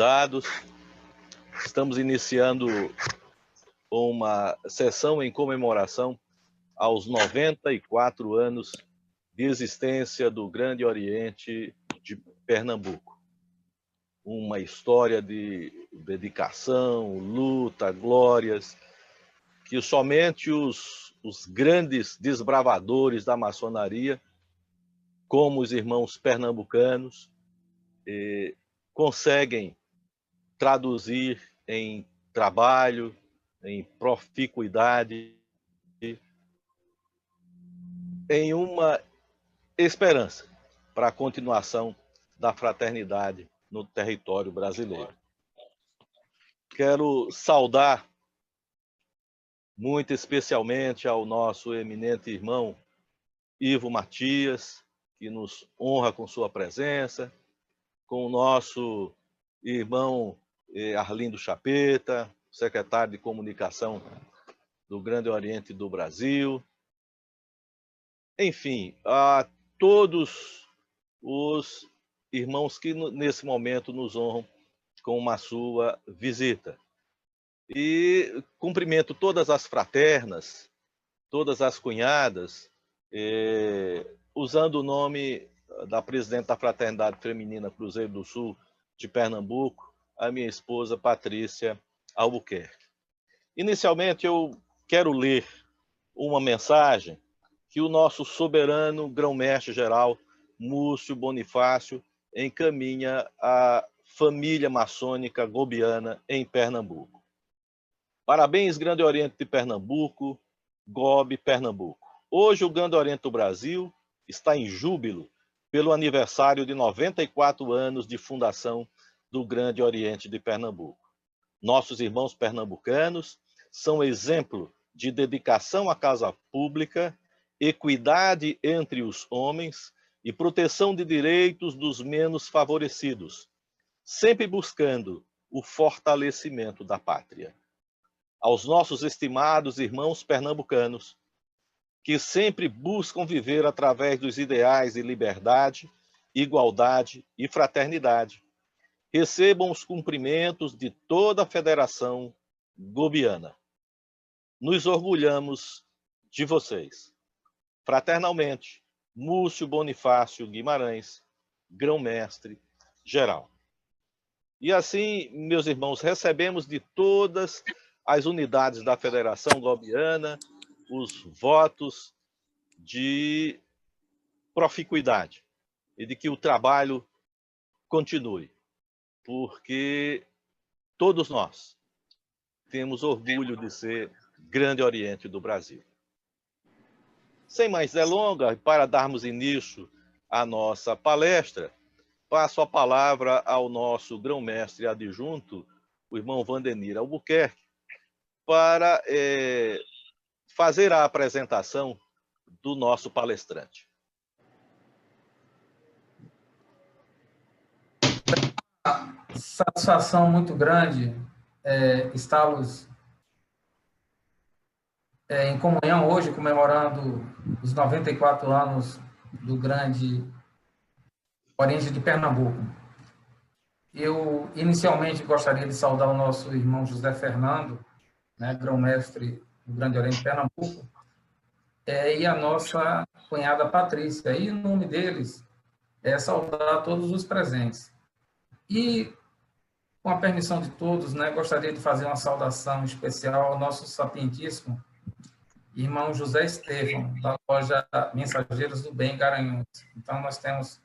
convidados. Estamos iniciando uma sessão em comemoração aos 94 anos de existência do Grande Oriente de Pernambuco. Uma história de dedicação, luta, glórias, que somente os grandes desbravadores da maçonaria, como os irmãos pernambucanos, conseguem traduzir em trabalho, em proficuidade, em uma esperança para a continuação da fraternidade no território brasileiro. Quero saudar muito especialmente ao nosso eminente irmão Ivo Matias, que nos honra com sua presença, com o nosso irmão Arlindo Chapeta, secretário de Comunicação do Grande Oriente do Brasil. Enfim, a todos os irmãos que nesse momento nos honram com a sua visita. E cumprimento todas as fraternas, todas as cunhadas, usando o nome da presidente da Fraternidade Feminina Cruzeiro do Sul de Pernambuco, a minha esposa Patrícia Albuquerque. Inicialmente, eu quero ler uma mensagem que o nosso soberano grão-mestre-geral, Múcio Bonifácio, encaminha à família maçônica gobiana em Pernambuco. Parabéns, Grande Oriente de Pernambuco, GOB Pernambuco. Hoje o Grande Oriente do Brasil está em júbilo pelo aniversário de 94 anos de fundação do Grande Oriente de Pernambuco. Nossos irmãos pernambucanos são exemplo de dedicação à causa pública, equidade entre os homens e proteção de direitos dos menos favorecidos, sempre buscando o fortalecimento da pátria. Aos nossos estimados irmãos pernambucanos, que sempre buscam viver através dos ideais de liberdade, igualdade e fraternidade, recebam os cumprimentos de toda a Federação Gobiana. Nos orgulhamos de vocês. Fraternalmente, Múcio Bonifácio Guimarães, grão-mestre geral. E assim, meus irmãos, recebemos de todas as unidades da Federação Gobiana os votos de proficuidade e de que o trabalho continue, porque todos nós temos orgulho de ser Grande Oriente do Brasil. Sem mais delongas, para darmos início à nossa palestra, passo a palavra ao nosso grão-mestre adjunto, o irmão Vandenir Albuquerque, para fazer a apresentação do nosso palestrante. Satisfação muito grande estarmos em comunhão hoje, comemorando os 94 anos do Grande Oriente de Pernambuco. Eu, inicialmente, gostaria de saudar o nosso irmão José Fernando, grão-mestre do Grande Oriente de Pernambuco, e a nossa cunhada Patrícia. E, em nome deles, saudar todos os presentes. E, com a permissão de todos, gostaria de fazer uma saudação especial ao nosso sapientíssimo irmão José Estevão, da loja Mensageiros do Bem, Garanhuns. Então, nós temos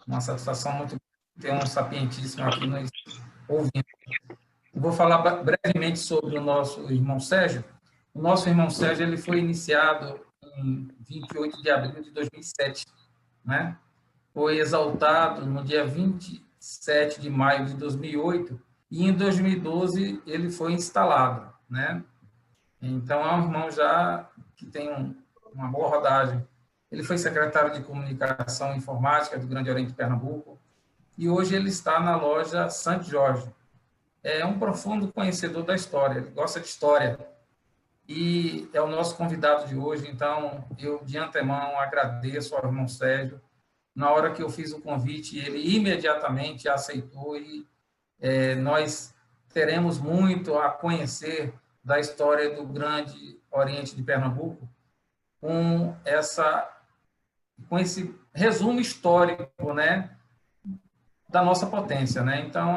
uma satisfação muito grande de ter um sapientíssimo aqui nos ouvindo. Eu vou falar brevemente sobre o nosso irmão Sérgio. O nosso irmão Sérgio ele foi iniciado em 28 de abril de 2007. Foi exaltado no dia 27 de maio de 2008 e, em 2012, ele foi instalado. Então, é um irmão já que tem uma boa rodagem. Ele foi secretário de Comunicação e Informática do Grande Oriente de Pernambuco e hoje ele está na loja Santo Jorge. É um profundo conhecedor da história, ele gosta de história e é o nosso convidado de hoje. Então, eu, de antemão, agradeço ao irmão Sérgio. Na hora que eu fiz o convite, ele imediatamente aceitou e nós teremos muito a conhecer da história do Grande Oriente de Pernambuco com esse resumo histórico, né, da nossa potência, né? Então,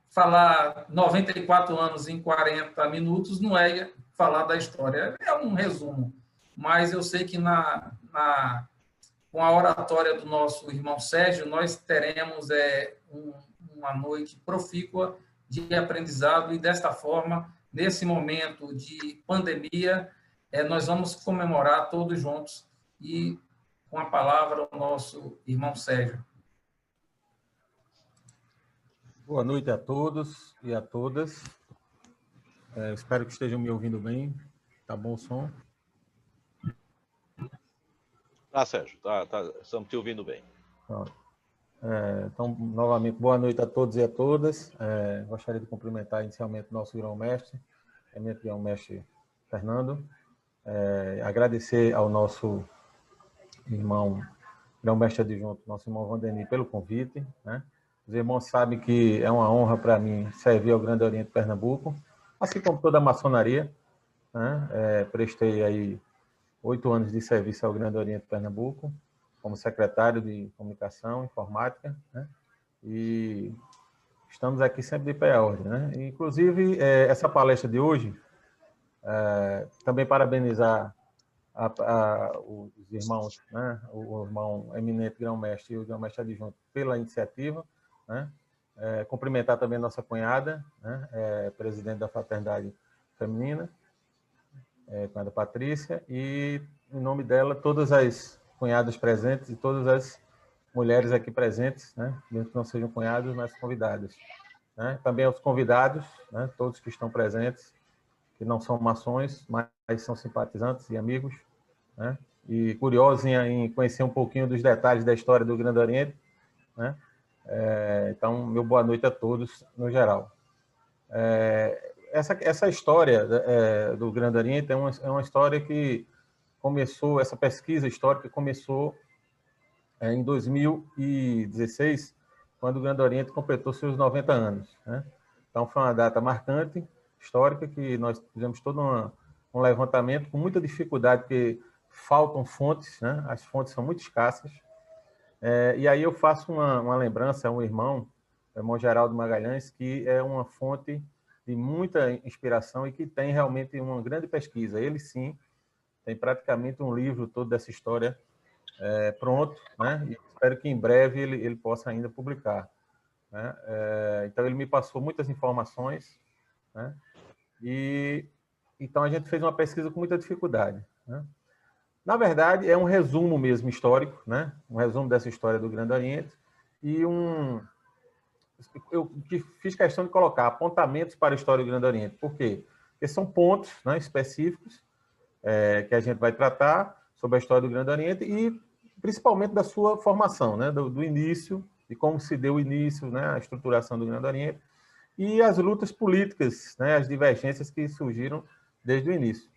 falar 94 anos em 40 minutos não é falar da história, é um resumo. Mas eu sei que com a oratória do nosso irmão Sérgio, nós teremos uma noite profícua de aprendizado e, desta forma, nesse momento de pandemia, nós vamos comemorar todos juntos e, com a palavra, o nosso irmão Sérgio. Boa noite a todos e a todas. Espero que estejam me ouvindo bem. Tá bom o som? Tá, Sérgio. Tá, estamos te ouvindo bem. Então, novamente, boa noite a todos e a todas. Gostaria de cumprimentar inicialmente o nosso grão-mestre, eminente grão-mestre Fernando. Agradecer ao nosso irmão grão-mestre adjunto, nosso irmão Valdeni, pelo convite, né? Os irmãos sabem que é uma honra para mim servir ao Grande Oriente de Pernambuco, assim como toda a maçonaria, né? Prestei aí 8 anos de serviço ao Grande Oriente de Pernambuco, como secretário de Comunicação, Informática, né? E estamos aqui sempre de pé à ordem, né? Inclusive, essa palestra de hoje, também parabenizar os irmãos, né? O irmão eminente grão-mestre e o grão-mestre adjunto pela iniciativa, né? Cumprimentar também a nossa cunhada, né? Presidente da Fraternidade Feminina, cunhada Patrícia, e, em nome dela, todas as cunhadas presentes e todas as mulheres aqui presentes, né? Mesmo que não sejam cunhadas, mas convidadas, né? Também aos convidados, né? Todos que estão presentes, que não são maçons, mas são simpatizantes e amigos, né? E curiosos em conhecer um pouquinho dos detalhes da história do Grande Oriente, né? Então, meu boa noite a todos, no geral. Essa história do Grande Oriente é uma história que começou, essa pesquisa histórica começou em 2016, quando o Grande Oriente completou seus 90 anos, né? Então, foi uma data marcante, histórica, que nós fizemos todo um levantamento com muita dificuldade, porque faltam fontes, né? As fontes são muito escassas. E aí eu faço uma lembrança a um irmão, o irmão Geraldo Magalhães, que é uma fonte de muita inspiração e que tem realmente uma grande pesquisa. Ele, sim, tem praticamente um livro todo dessa história pronto, né? E espero que em breve ele possa ainda publicar, né? Então, ele me passou muitas informações, né? E então a gente fez uma pesquisa com muita dificuldade, né? Na verdade, é um resumo mesmo histórico, né? Um resumo dessa história do Grande Oriente e eu fiz questão de colocar apontamentos para a história do Grande Oriente. Por quê? Porque são pontos, né, específicos que a gente vai tratar sobre a história do Grande Oriente e principalmente da sua formação, né? Do início, de como se deu o início, né? A estruturação do Grande Oriente e as lutas políticas, né? As divergências que surgiram desde o início.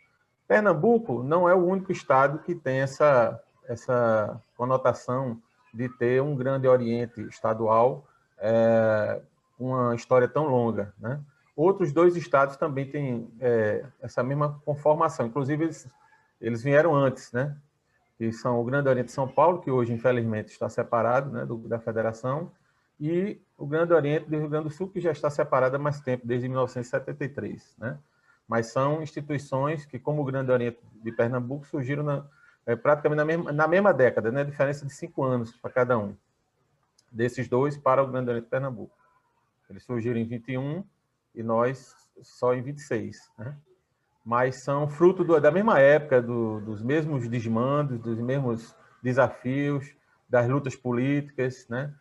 Pernambuco não é o único estado que tem essa conotação de ter um Grande Oriente estadual, uma história tão longa, né? Outros 2 estados também têm essa mesma conformação, inclusive eles vieram antes, né? Que são o Grande Oriente de São Paulo, que hoje, infelizmente, está separado, né, da federação, e o Grande Oriente do Rio Grande do Sul, que já está separado há mais tempo, desde 1973, né? Mas são instituições que, como o Grande Oriente de Pernambuco, surgiram praticamente na mesma década, né? Diferença de 5 anos para cada um desses 2 para o Grande Oriente de Pernambuco. Eles surgiram em 21 e nós só em 26, né? Mas são fruto da mesma época, dos mesmos desmandos, dos mesmos desafios, das lutas políticas, né?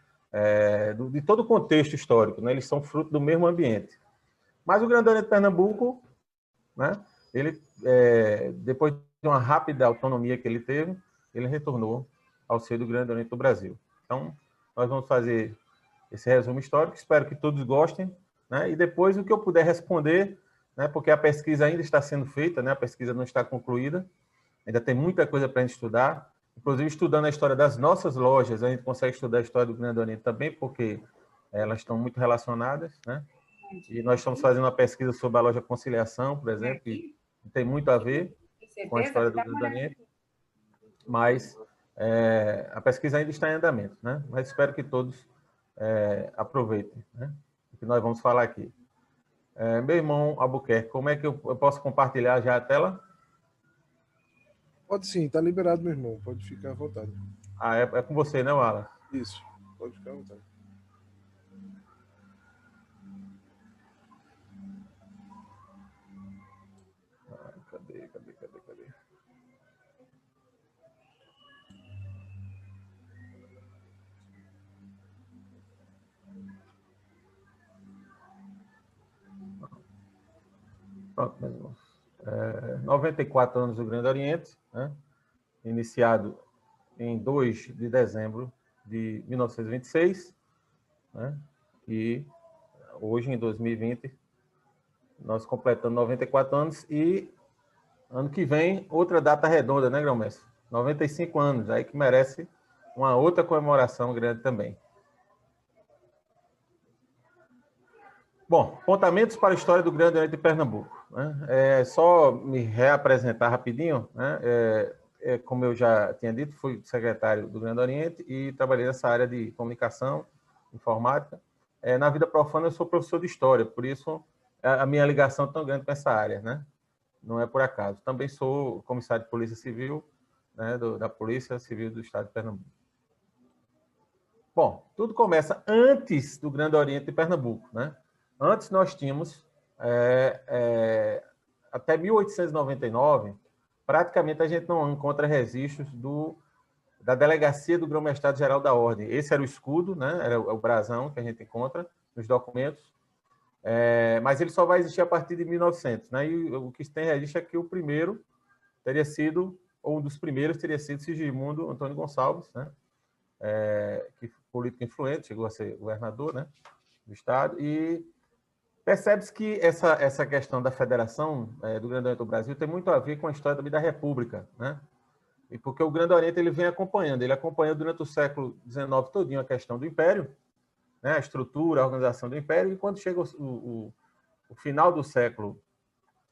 De todo o contexto histórico, né? Eles são fruto do mesmo ambiente. Mas o Grande Oriente de Pernambuco, né? Ele, depois de uma rápida autonomia que ele teve, ele retornou ao seio do Grande Oriente do Brasil. Então, nós vamos fazer esse resumo histórico, espero que todos gostem, né? E depois o que eu puder responder, né? Porque a pesquisa ainda está sendo feita, né? A pesquisa não está concluída, ainda tem muita coisa para a gente estudar, inclusive estudando a história das nossas lojas, a gente consegue estudar a história do Grande Oriente também, porque elas estão muito relacionadas, né? E nós estamos fazendo uma pesquisa sobre a loja Conciliação, por exemplo, que tem muito a ver com a história do Grande Oriente, mas a pesquisa ainda está em andamento, né? Mas espero que todos aproveitem, né, o que nós vamos falar aqui. Meu irmão Albuquerque, como é que eu posso compartilhar já a tela? Pode sim, está liberado, meu irmão. Pode ficar à vontade. Ah, é com você, né, Wallace? Isso, pode ficar à vontade. Cadê? Pronto, meus irmãos. 94 anos do Grande Oriente, né? Iniciado em 2 de dezembro de 1926, né? E hoje, em 2020, nós completamos 94 anos e ano que vem, outra data redonda, né, Grão-Mestre? 95 anos, aí que merece uma outra comemoração grande também. Bom, apontamentos para a história do Grande Oriente de Pernambuco, né? Só me reapresentar rapidinho, né? Como eu já tinha dito, fui secretário do Grande Oriente e trabalhei nessa área de comunicação, informática. Na vida profana, eu sou professor de história, por isso a minha ligação é tão grande com essa área, né? Não é por acaso. Também sou comissário de Polícia Civil, né, da Polícia Civil do Estado de Pernambuco. Bom, tudo começa antes do Grande Oriente de Pernambuco, né? Antes nós tínhamos, até 1899, praticamente a gente não encontra registros da Delegacia do Grão-Mestrado Geral da Ordem. Esse era o escudo, né? Era o brasão que a gente encontra nos documentos, mas ele só vai existir a partir de 1900, né? E o que tem registro é que o primeiro teria sido, ou um dos primeiros teria sido Sigismundo Antônio Gonçalves, né? Que político influente, chegou a ser governador, né, do estado, e percebe-se que essa questão da federação do Grande Oriente do Brasil tem muito a ver com a história da República, né? E porque o Grande Oriente ele vem acompanhando, ele acompanhou durante o século XIX todinho a questão do Império, né, a estrutura, a organização do Império, e quando chega o final do século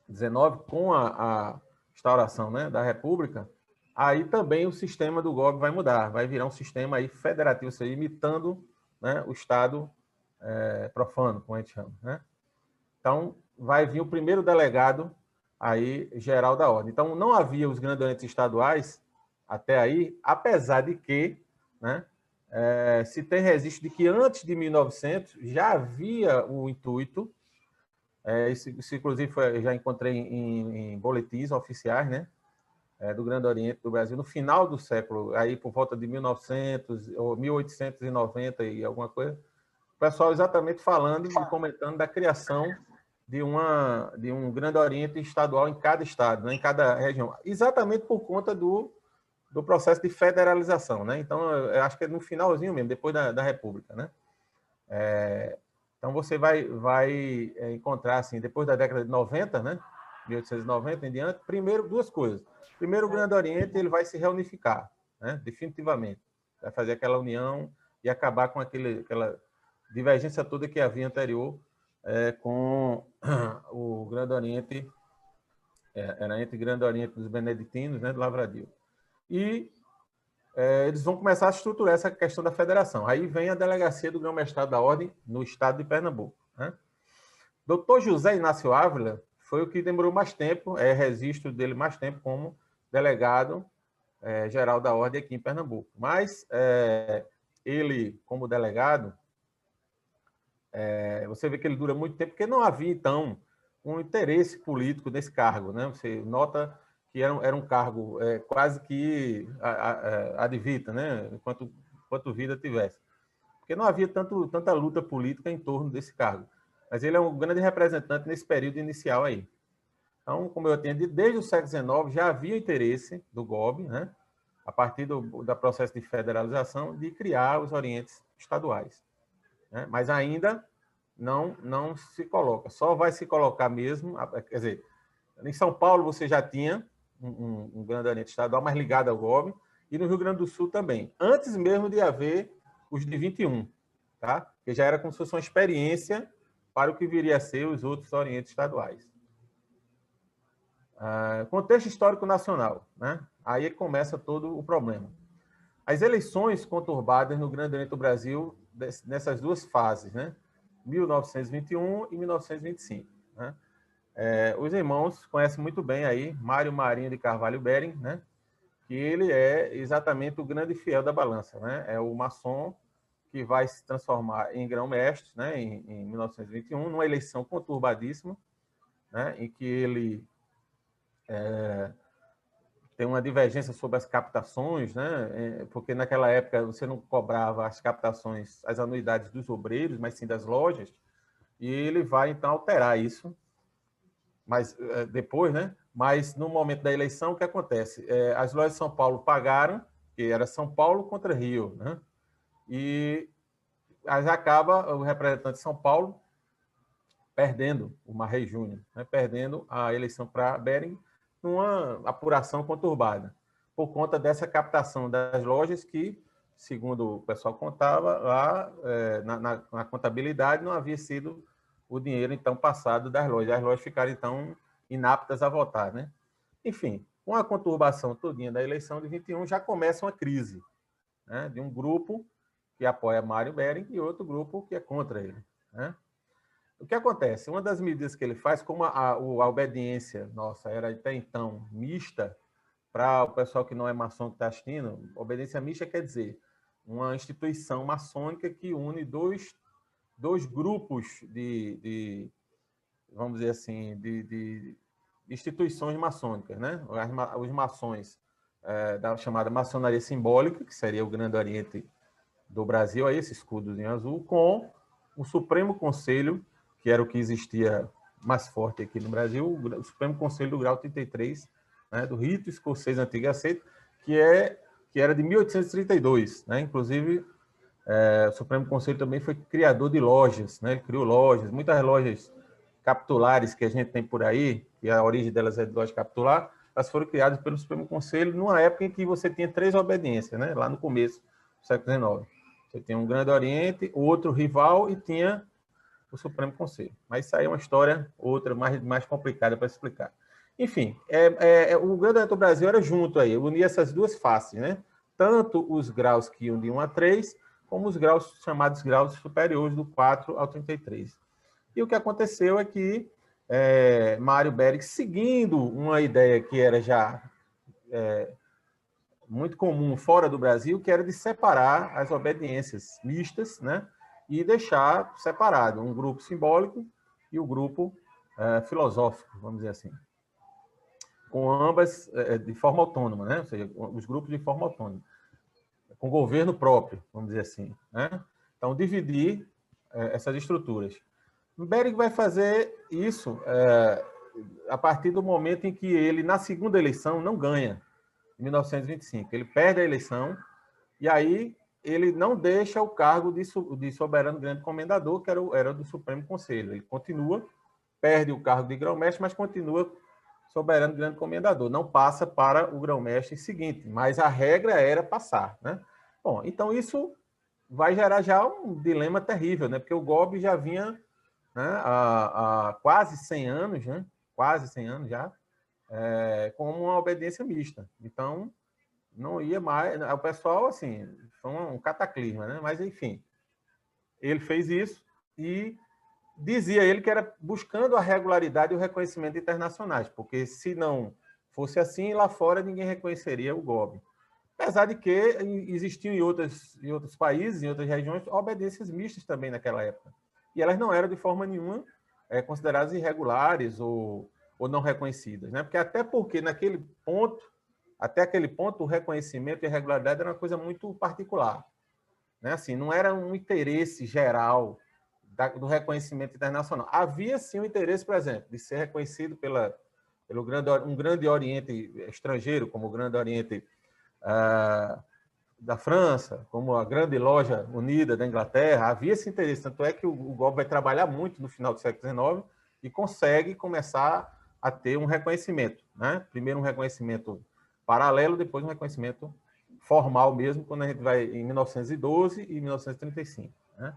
XIX, com a instauração, né, da República, aí também o sistema do GOB vai mudar, vai virar um sistema aí federativo, ou seja, imitando, né, o Estado profano, como a gente chama, né? Então, vai vir o primeiro delegado aí geral da ordem. Então, não havia os Grandes Orientes estaduais até aí, apesar de que, né, se tem registro de que antes de 1900 já havia o intuito, isso inclusive já encontrei em boletins oficiais, né, do Grande Oriente do Brasil, no final do século, aí por volta de 1900 ou 1890 e alguma coisa, o pessoal exatamente falando e comentando da criação de um Grande Oriente estadual em cada estado, né, em cada região, exatamente por conta do processo de federalização, né? Então, eu acho que é no finalzinho mesmo, depois da República, né? Então, você vai encontrar, assim, depois da década de 90, né, 1890 em diante, primeiro, duas coisas. Primeiro, o Grande Oriente ele vai se reunificar, né, definitivamente. Vai fazer aquela união e acabar com aquela divergência toda que havia anterior com o Grande Oriente, era entre Grande Oriente dos Beneditinos, né, do Lavradio. E eles vão começar a estruturar essa questão da federação. Aí vem a Delegacia do Grão-Mestrado da Ordem no estado de Pernambuco, né? Dr. José Inácio Ávila foi o que demorou mais tempo, registro dele mais tempo como delegado geral da Ordem aqui em Pernambuco. Mas ele, como delegado, você vê que ele dura muito tempo, porque não havia, então, um interesse político nesse cargo, né? Você nota que era um cargo quase que ad vitam, né? Enquanto vida tivesse. Porque não havia tanta luta política em torno desse cargo. Mas ele é um grande representante nesse período inicial aí. Então, como eu tinha dito, desde o século XIX já havia interesse do GOB, né, a partir do processo de federalização, de criar os orientes estaduais, né? Mas ainda não se coloca. Só vai se colocar mesmo, quer dizer, em São Paulo você já tinha um Grande Oriente estadual, mais ligado ao GOB, e no Rio Grande do Sul também, antes mesmo de haver os de 21, tá? que já era como se fosse uma experiência para o que viria a ser os outros orientes estaduais. Contexto histórico nacional, né? Aí começa todo o problema. As eleições conturbadas no Grande Oriente do Brasil, nessas duas fases, né? 1921 e 1925. Né? Os irmãos conhecem muito bem aí Mário Marinho de Carvalho Bering, né? Que ele é exatamente o grande fiel da balança, né? É o maçom que vai se transformar em grão-mestre, né? Em 1921, numa eleição conturbadíssima, né? Em que ele tem uma divergência sobre as captações, né? Porque naquela época você não cobrava as captações, as anuidades dos obreiros, mas sim das lojas, e ele vai então alterar isso, mas depois, né? Mas no momento da eleição, o que acontece? As lojas de São Paulo pagaram, que era São Paulo contra Rio, né? E aí acaba o representante de São Paulo perdendo o Marrei Júnior, né? Perdendo a eleição para Bering, numa apuração conturbada, por conta dessa captação das lojas que, segundo o pessoal contava, lá na contabilidade não havia sido o dinheiro, então, passado das lojas. As lojas ficaram, então, inaptas a votar, né? Enfim, com a conturbação todinha da eleição de 21, já começa uma crise, né? De um grupo que apoia Mário Bering e outro grupo que é contra ele, né? O que acontece? Uma das medidas que ele faz, como a obediência nossa era até então mista, para o pessoal que não é maçom que está assistindo, obediência mista quer dizer uma instituição maçônica que une dois grupos vamos dizer assim, de instituições maçônicas, né? Os maçons da chamada maçonaria simbólica, que seria o Grande Oriente do Brasil, aí, esse escudo em azul, com o Supremo Conselho, que era o que existia mais forte aqui no Brasil, o Supremo Conselho do Grau 33, né, do rito escocês antigo e aceito, que era de 1832. Né? Inclusive, o Supremo Conselho também foi criador de lojas, né? Ele criou lojas, muitas lojas capitulares que a gente tem por aí, que a origem delas é de loja capitular, elas foram criadas pelo Supremo Conselho numa época em que você tinha 3 obediências, né? Lá no começo do século XIX. Você tinha um Grande Oriente, outro rival e tinha o Supremo Conselho. Mas isso aí é uma história outra, mais complicada para explicar. Enfim, o Grande Oriente do Brasil era junto aí, unia essas duas faces, né? Tanto os graus que iam de 1 a 3, como os graus chamados graus superiores, do 4 ao 33. E o que aconteceu é que Mário Bering, seguindo uma ideia que era já muito comum fora do Brasil, que era de separar as obediências mistas, né? E deixar separado um grupo simbólico e o grupo filosófico, vamos dizer assim, com ambas de forma autônoma, né? Ou seja, os grupos de forma autônoma, com governo próprio, vamos dizer assim, né? Então, dividir essas estruturas. O Bering vai fazer isso a partir do momento em que ele, na segunda eleição, não ganha, em 1925. Ele perde a eleição e aí ele não deixa o cargo de soberano grande comendador, que era do Supremo Conselho. Ele continua, perde o cargo de grão-mestre, mas continua soberano grande comendador. Não passa para o grão-mestre seguinte, mas a regra era passar, né? Bom, então isso vai gerar já um dilema terrível, né? Porque o golpe já vinha, né, há quase 100 anos, né? Quase 100 anos já, como uma obediência mista. Então, não ia mais... O pessoal, assim, foi um cataclisma, né? Mas, enfim, ele fez isso e dizia ele que era buscando a regularidade e o reconhecimento internacionais, porque se não fosse assim, lá fora ninguém reconheceria o golpe. Apesar de que existiam em outros países, em outras regiões, obediências mistas também naquela época. E elas não eram de forma nenhuma consideradas irregulares ou não reconhecidas, né? Até porque até aquele ponto, o reconhecimento e a regularidade era uma coisa muito particular, né? Assim, não era um interesse geral do reconhecimento internacional. Havia sim um interesse, por exemplo, de ser reconhecido pelo um Grande Oriente estrangeiro, como o Grande Oriente da França, como a Grande Loja Unida da Inglaterra. Havia esse interesse, tanto é que o golpe vai trabalhar muito no final do século XIX e consegue começar a ter um reconhecimento, né? Primeiro um reconhecimento paralelo, depois um reconhecimento formal mesmo, quando a gente vai em 1912 e 1935, né?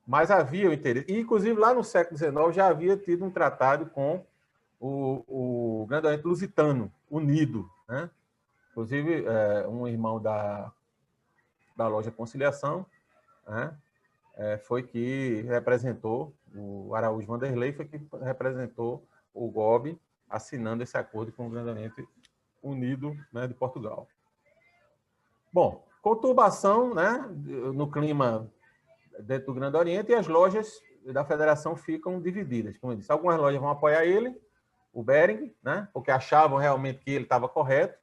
Mas havia o interesse. E, inclusive, lá no século XIX já havia tido um tratado com o Grande Oriente Lusitano, unido, né? Inclusive, um irmão da loja Conciliação, né? Foi que representou, o Araújo Vanderlei foi que representou o GOB assinando esse acordo com o Grande Oriente Unido, né, de Portugal. Bom, conturbação, né, no clima dentro do Grande Oriente, e as lojas da federação ficam divididas. Como eu disse, algumas lojas vão apoiar ele, o Bering, né, porque achavam realmente que ele estava correto,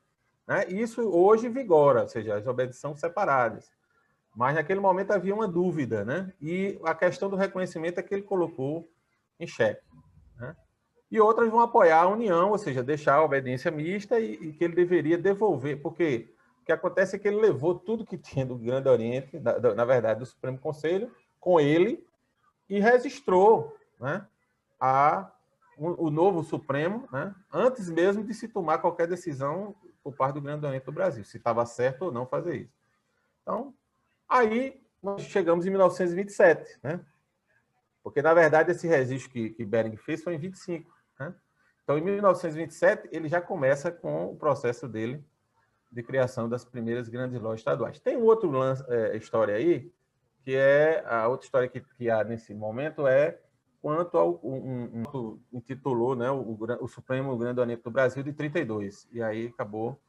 né, e isso hoje vigora, ou seja, as obediências são separadas. Mas naquele momento havia uma dúvida, né, e a questão do reconhecimento é que ele colocou em xeque, né. E outras vão apoiar a união, ou seja, deixar a obediência mista e que ele deveria devolver, porque o que acontece é que ele levou tudo que tinha do Grande Oriente, na verdade, do Supremo Conselho, com ele, e registrou, né, o novo Supremo, né, antes mesmo de se tomar qualquer decisão por parte do Grande Oriente do Brasil, se estava certo ou não fazer isso. Então, aí nós chegamos em 1927, né, porque, na verdade, esse registro que Bering fez foi em 25. Né? Então, em 1927, ele já começa com o processo dele de criação das primeiras grandes lojas estaduais. Tem outro história aí, que é a outra história que há nesse momento é quanto ao intitulou, né, o Supremo Grande Oriente do Brasil de 32, e aí acabou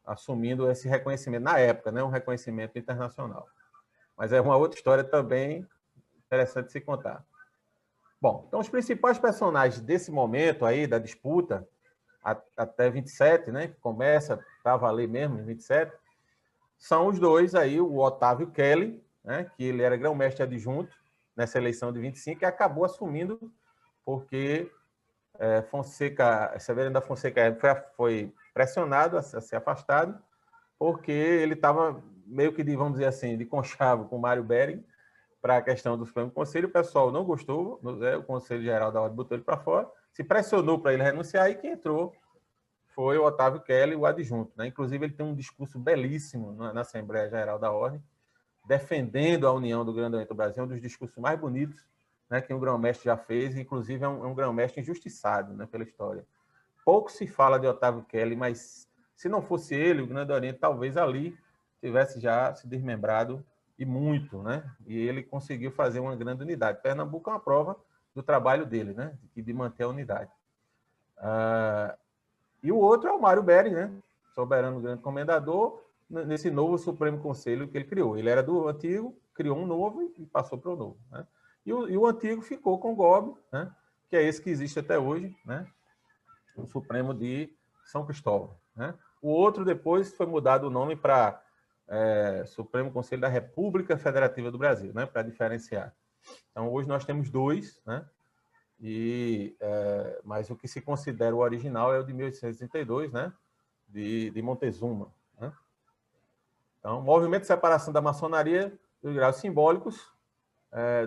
assumindo esse reconhecimento na época, né, um reconhecimento internacional. Mas é uma outra história também interessante de se contar. Bom, então os principais personagens desse momento aí da disputa até 27, né, que começa para valer mesmo em 27, são os dois aí, o Otávio Kelly, né, que ele era grão-mestre adjunto nessa eleição de 25 e acabou assumindo porque Severino da Fonseca foi pressionado a ser afastado porque ele estava meio que, vamos dizer assim, de conchavo com Mário Bering para a questão do Supremo Conselho. O pessoal não gostou, o Conselho Geral da Ordem botou ele para fora, se pressionou para ele renunciar e quem entrou foi o Otávio Kelly, o adjunto. Né? Inclusive, ele tem um discurso belíssimo na Assembleia Geral da Ordem, defendendo a união do Grande Oriente do Brasil, um dos discursos mais bonitos, né, que um grão-mestre já fez, inclusive é um grão-mestre injustiçado, né, pela história. Pouco se fala de Otávio Kelly, mas se não fosse ele, o Grande Oriente talvez ali tivesse já se desmembrado e muito, né? E ele conseguiu fazer uma grande unidade. Pernambuco é uma prova do trabalho dele, né? De manter a unidade. E o outro é o Mário Bering, né? Soberano Grande Comendador, nesse novo Supremo Conselho que ele criou. Ele era do antigo, criou um novo e passou para o novo. Né? E o antigo ficou com o GOB, né? Que é esse que existe até hoje, né? O Supremo de São Cristóvão. Né? O outro depois foi mudado o nome para Supremo Conselho da República Federativa do Brasil, né? Para diferenciar. Então, hoje nós temos dois, né? Mas o que se considera o original é o de 1832, né? De Montezuma. Né? Então, movimento de separação da maçonaria dos graus simbólicos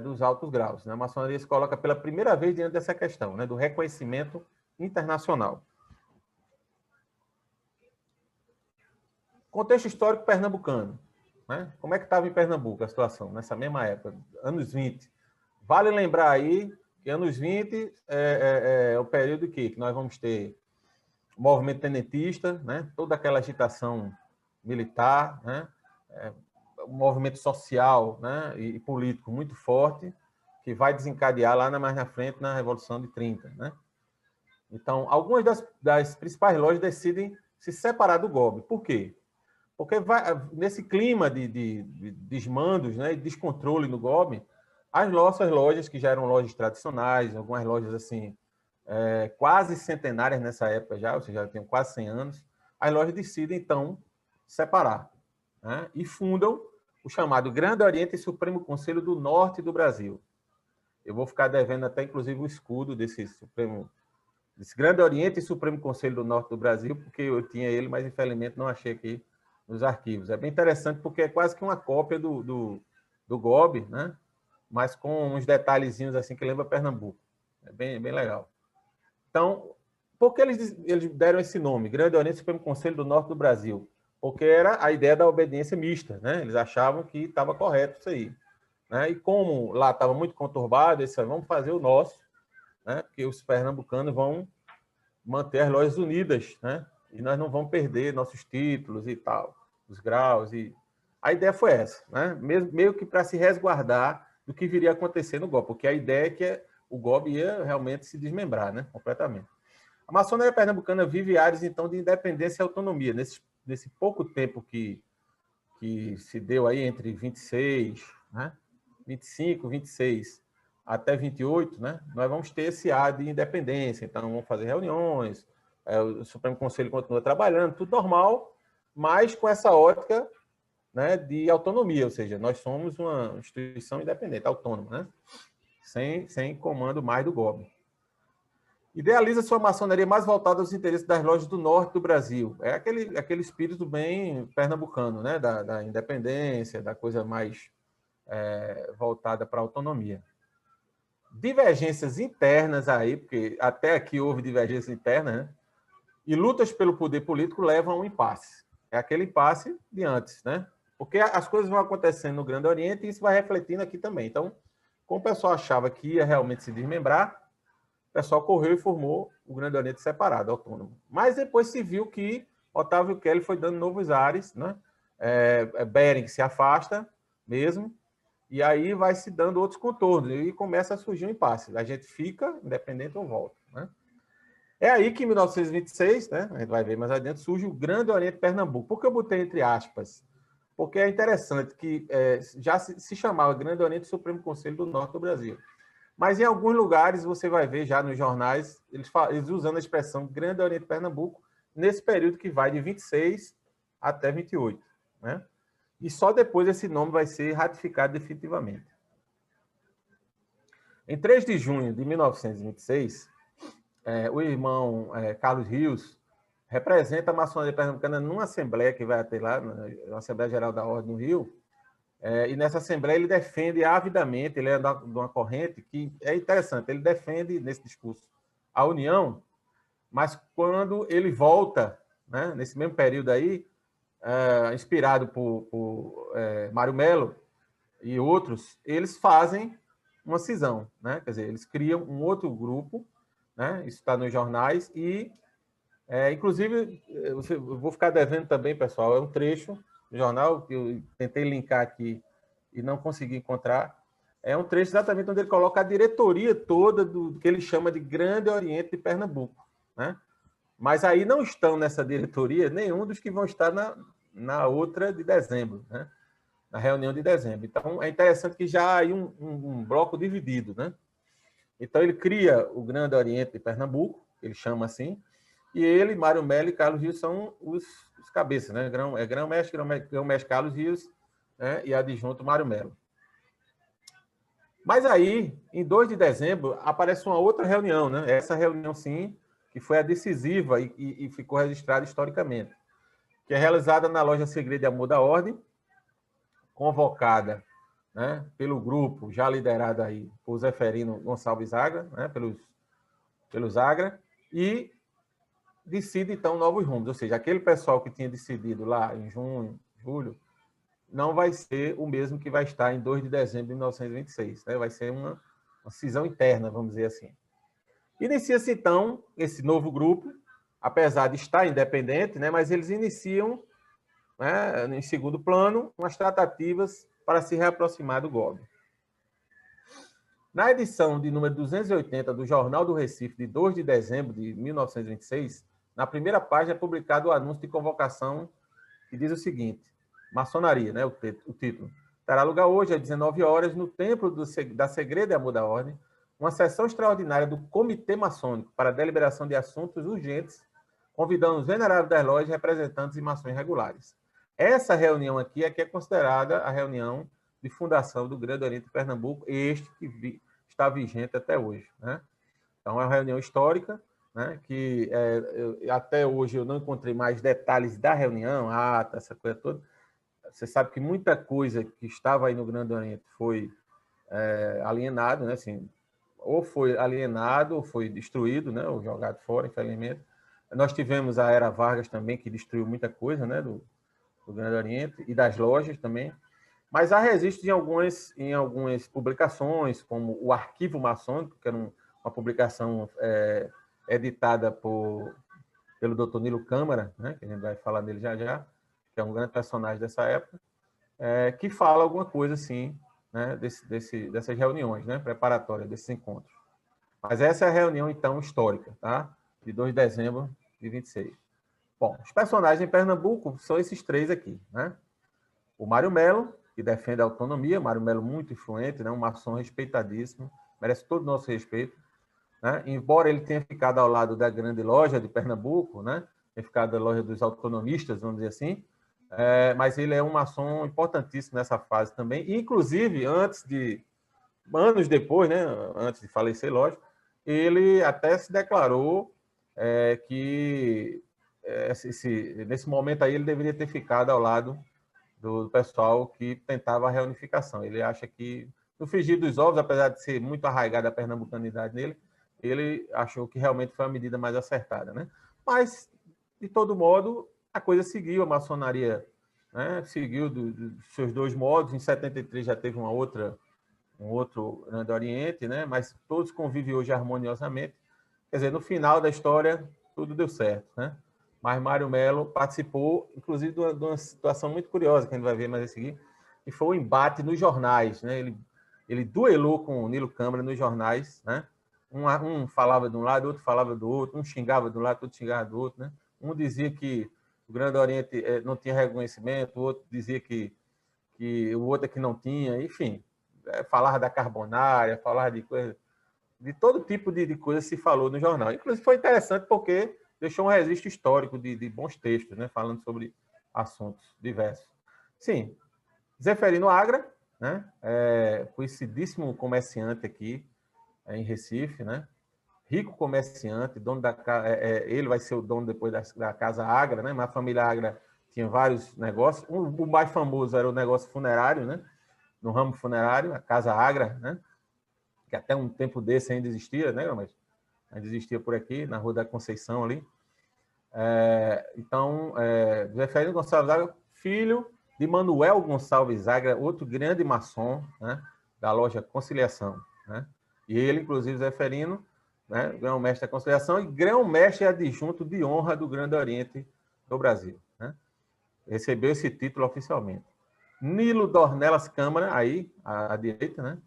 dos altos graus. Né? A maçonaria se coloca pela primeira vez diante dessa questão, né? Do reconhecimento internacional. Contexto histórico pernambucano. Né? Como é que estava em Pernambuco a situação nessa mesma época, anos 20? Vale lembrar aí que anos 20 é o período que nós vamos ter o movimento tenentista, né? Toda aquela agitação militar, né? Um movimento social, né? E político muito forte, que vai desencadear lá mais na frente na Revolução de 30. Né? Então, algumas das principais lojas decidem se separar do GOB. Por quê? Porque nesse clima de desmandos, né, e descontrole no GOB, as nossas lojas, que já eram lojas tradicionais, algumas lojas assim, quase centenárias nessa época já, ou seja, já tinham quase 100 anos, as lojas decidem, então, separar. Né, e fundam o chamado Grande Oriente e Supremo Conselho do Norte do Brasil. Eu vou ficar devendo até, inclusive, o escudo desse Grande Oriente e Supremo Conselho do Norte do Brasil, porque eu tinha ele, mas, infelizmente, não achei aqui nos arquivos. É bem interessante, porque é quase que uma cópia do GOB, né? Mas com uns detalhezinhos assim que lembra Pernambuco. É bem legal. Então, por que eles deram esse nome, Grande Oriente e Supremo Conselho do Norte do Brasil? Porque era a ideia da obediência mista, né? Eles achavam que estava correto isso aí. né? E como lá estava muito conturbado, eles disseram, vamos fazer o nosso, né? Porque os pernambucanos vão manter as lojas unidas, né? E nós não vamos perder nossos títulos e tal, os graus. E a ideia foi essa, né? Meio que para se resguardar do que viria a acontecer no golpe, porque a ideia é que o golpe ia realmente se desmembrar, né? Completamente. A maçonaria pernambucana vive áreas, então, de independência e autonomia. Nesse pouco tempo que se deu aí entre 26, né? 25, 26 até 28, né? Nós vamos ter esse ar de independência. Então, vamos fazer reuniões, o Supremo Conselho continua trabalhando, tudo normal, mas com essa ótica, né, de autonomia, ou seja, nós somos uma instituição independente, autônoma, né? Sem comando mais do GOB. Idealiza sua maçonaria mais voltada aos interesses das lojas do norte do Brasil. É aquele espírito bem pernambucano, né? Da independência, da coisa mais voltada para a autonomia. Divergências internas aí, porque até aqui houve divergência interna, né? E lutas pelo poder político levam a um impasse. É aquele impasse de antes, né? Porque as coisas vão acontecendo no Grande Oriente e isso vai refletindo aqui também. Então, como o pessoal achava que ia realmente se desmembrar, o pessoal correu e formou o Grande Oriente separado, autônomo. Mas depois se viu que Otávio Kelly foi dando novos ares, né? Bering se afasta mesmo, e aí vai se dando outros contornos, e começa a surgir um impasse. A gente fica independente ou volta, né? É aí que em 1926, né, a gente vai ver mais adiante, surge o Grande Oriente Pernambuco. Por que eu botei entre aspas? Porque é interessante que já se chamava Grande Oriente Supremo Conselho do Norte do Brasil. Mas em alguns lugares você vai ver já nos jornais eles usando a expressão Grande Oriente Pernambuco nesse período que vai de 26 até 28, né? E só depois esse nome vai ser ratificado definitivamente. Em 3 de junho de 1926, o irmão Carlos Rios representa a maçonaria pernambucana numa assembleia que vai ter lá, na Assembleia Geral da Ordem no Rio, e nessa assembleia ele defende avidamente, ele é de uma corrente que é interessante, ele defende nesse discurso a união, mas quando ele volta, né, nesse mesmo período aí, inspirado por Mário Melo e outros, eles fazem uma cisão, né? Quer dizer, eles criam um outro grupo, né? Isso está nos jornais e, inclusive, eu vou ficar devendo também, pessoal, é um trecho do jornal que eu tentei linkar aqui e não consegui encontrar. É um trecho exatamente onde ele coloca a diretoria toda do que ele chama de Grande Oriente de Pernambuco, né? Mas aí não estão nessa diretoria nenhum dos que vão estar na outra de dezembro, né? Na reunião de dezembro. Então, é interessante que já há aí um bloco dividido, né? Então, ele cria o Grande Oriente de Pernambuco, ele chama assim, e ele, Mário Melo e Carlos Rios são os cabeças, né? Grão-mestre Carlos Rios, né? E adjunto Mário Melo. Mas aí, em 2 de dezembro, aparece uma outra reunião, né? Essa reunião, sim, que foi a decisiva e ficou registrada historicamente, que é realizada na loja Segredo e Amor da Ordem, convocada, né, pelo grupo, já liderado aí por Zeferino Gonçalves Agra, né, pelos Agra, e decide, então, novos rumos. Ou seja, aquele pessoal que tinha decidido lá em junho, julho, não vai ser o mesmo que vai estar em 2 de dezembro de 1926. Né? Vai ser uma cisão interna, vamos dizer assim. Inicia-se, então, esse novo grupo, apesar de estar independente, né, mas eles iniciam, né, em segundo plano, umas tratativas para se reaproximar do GOB. Na edição de número 280 do Jornal do Recife, de 2 de dezembro de 1926, na primeira página é publicado o anúncio de convocação que diz o seguinte: maçonaria, né, o título. Terá lugar hoje, às 19 horas, no Templo da Segredo e Amor da Ordem, uma sessão extraordinária do Comitê Maçônico para deliberação de assuntos urgentes, convidando os veneráveis das lojas, representantes e maçons regulares. Essa reunião aqui é que é considerada a reunião de fundação do Grande Oriente de Pernambuco, este que está vigente até hoje, né? Então, é uma reunião histórica, né, que até hoje eu não encontrei mais detalhes da reunião, ata, essa coisa toda. Você sabe que muita coisa que estava aí no Grande Oriente foi alienado, né, assim, ou foi alienado ou foi destruído, né, ou jogado fora, infelizmente. Nós tivemos a Era Vargas também, que destruiu muita coisa, né, do Grande Oriente e das lojas também. Mas há registros em algumas publicações, como o Arquivo Maçônico, que era uma publicação editada pelo Dr. Nilo Câmara, né, que a gente vai falar dele já já, que é um grande personagem dessa época, que fala alguma coisa assim, né, dessas reuniões, né, preparatórias desses encontros. Mas essa é a reunião, então, histórica, tá? De 2 de dezembro de 26. Bom, os personagens em Pernambuco são esses três aqui, né? O Mário Melo, que defende a autonomia, Mário Melo muito influente, né? Um maçom respeitadíssimo, merece todo o nosso respeito, né? Embora ele tenha ficado ao lado da grande loja de Pernambuco, né? Tenha ficado da loja dos autonomistas, vamos dizer assim, mas ele é um maçom importantíssimo nessa fase também, e, inclusive, anos depois, né? Antes de falecer, lógico, ele até se declarou que nesse momento aí ele deveria ter ficado ao lado do pessoal que tentava a reunificação. Ele acha que, no frigir dos ovos, apesar de ser muito arraigada a pernambucanidade nele, ele achou que realmente foi a medida mais acertada, né? Mas, de todo modo, a coisa seguiu, a maçonaria, né, seguiu dos seus dois modos. Em 73 já teve um outro Grande Oriente, né? Mas todos convivem hoje harmoniosamente. Quer dizer, no final da história, tudo deu certo, né? Mas Mário Melo participou, inclusive, de uma situação muito curiosa, que a gente vai ver mais a seguir, que foi o embate nos jornais, né? Ele duelou com o Nilo Câmara nos jornais, né? Um falava de um lado, outro falava do outro, um xingava de um lado, outro xingava do outro, né? Um dizia que o Grande Oriente não tinha reconhecimento, o outro dizia que o outro é que não tinha, enfim, falava da carbonária, falava de coisa, de todo tipo de coisa se falou no jornal. Inclusive foi interessante porque deixou um registro histórico de bons textos, né, falando sobre assuntos diversos. Sim, Zeferino Agra, né, conhecidíssimo comerciante aqui em Recife, né, rico comerciante, dono da ele vai ser o dono depois da Casa Agra, né, mas a família Agra tinha vários negócios. O mais famoso era o negócio funerário, né, no ramo funerário, a Casa Agra, né, que até um tempo desse ainda existia, né, mas ainda existia por aqui, na Rua da Conceição ali. Então, Zeferino Gonçalves Agra, filho de Manuel Gonçalves Agra, outro grande maçom, né, da loja Conciliação, né? E ele, inclusive, Zeferino, né, grão-mestre da Conciliação e grão-mestre adjunto de honra do Grande Oriente do Brasil, né? Recebeu esse título oficialmente. Nilo Dornelas Câmara, aí, à direita, né?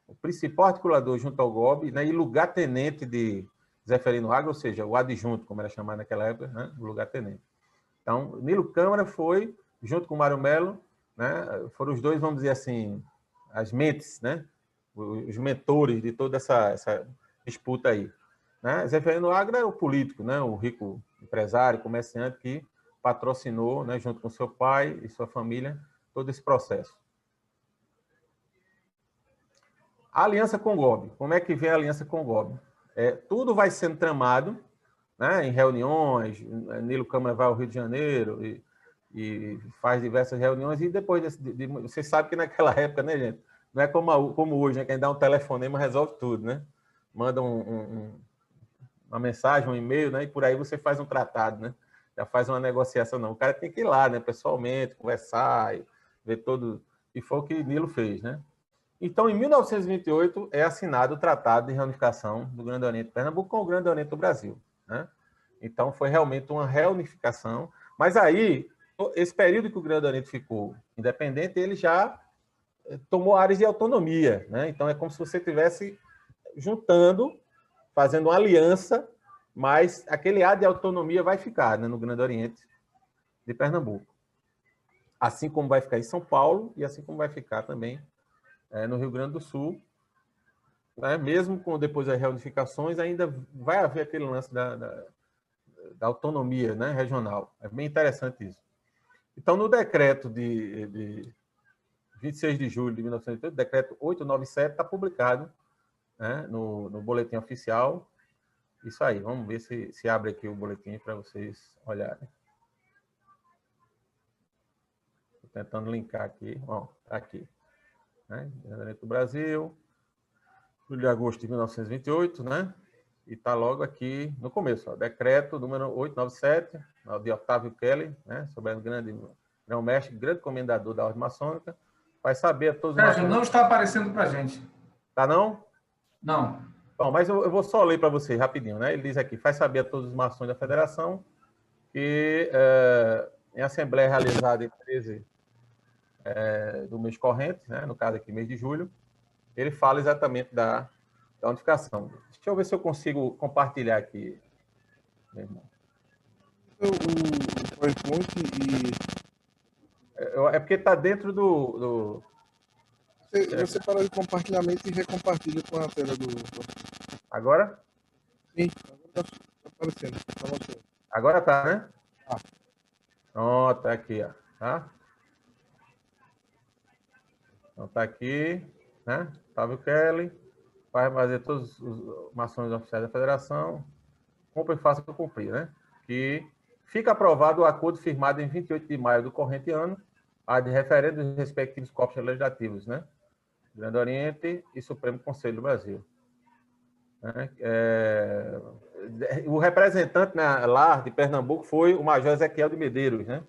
O principal articulador junto ao GOB, né? E lugar-tenente de Zeferino Agra, ou seja, o adjunto, como era chamado naquela época, né? O lugar-tenente. Então, Nilo Câmara foi, junto com o Mário Melo, né? Foram os dois, vamos dizer assim, as mentes, né? Os mentores de toda essa disputa aí, né? Zeferino Agra é o político, né? O rico empresário, comerciante que patrocinou, né? Junto com seu pai e sua família, todo esse processo. A aliança com o GOB. Como é que vem a aliança com o GOB? Tudo vai sendo tramado, né, em reuniões. Nilo Câmara vai ao Rio de Janeiro e faz diversas reuniões. E depois, você sabe que naquela época, né, gente? Não é como hoje, né, quem dá um telefonema resolve tudo, né? Manda uma mensagem, um e-mail, né, e por aí você faz um tratado, né? Já faz uma negociação, não. O cara tem que ir lá, né, pessoalmente, conversar, e ver todo... E foi o que Nilo fez, né? Então, em 1928, é assinado o Tratado de Reunificação do Grande Oriente de Pernambuco com o Grande Oriente do Brasil, né? Então, foi realmente uma reunificação. Mas aí, esse período que o Grande Oriente ficou independente, ele já tomou áreas de autonomia, né? Então, é como se você estivesse juntando, fazendo uma aliança, mas aquele ar de autonomia vai ficar, né, no Grande Oriente de Pernambuco. Assim como vai ficar em São Paulo e assim como vai ficar também no Rio Grande do Sul, né? Mesmo com depois das reunificações, ainda vai haver aquele lance da autonomia, né, regional. É bem interessante isso. Então, no decreto de 26 de julho de 1988, decreto 897, está publicado, né, no boletim oficial. Isso aí, vamos ver se abre aqui o boletim para vocês olharem. Estou tentando linkar aqui. Ó, tá aqui. Né? Do Brasil, julho e agosto de 1928, né? E está logo aqui no começo, ó, decreto número 897, de Otávio Kelly, né? Sobre o grande grão-mestre, grande comendador da Ordem Maçônica, Faz saber a todos os Sérgio, maçons... não está aparecendo para a gente. Tá não? Não. Bom, mas eu vou só ler para vocês rapidinho, né? Ele diz aqui, faz saber a todos os maçons da federação que em assembleia realizada em 13 do mês corrente, né? No caso aqui, mês de julho, ele fala exatamente da unificação. Deixa eu ver se eu consigo compartilhar aqui, meu irmão. O PowerPoint É porque está dentro do... Você para de compartilhamento e recompartilha com a tela do... Agora? Sim, agora tá aparecendo. Tá mostrando. Agora tá, né? Tá. Pronto, tá aqui, ó. Tá? Então tá aqui, né? Otávio Kelly, vai fazer todos os maçons oficiais da federação, cumpra e faça cumprir, né? Que fica aprovado o acordo firmado em 28 de maio do corrente ano, a de referendo dos respectivos corpos legislativos, né? Grande Oriente e Supremo Conselho do Brasil. Né? O representante, né, lá de Pernambuco foi o Major Ezequiel de Medeiros, né?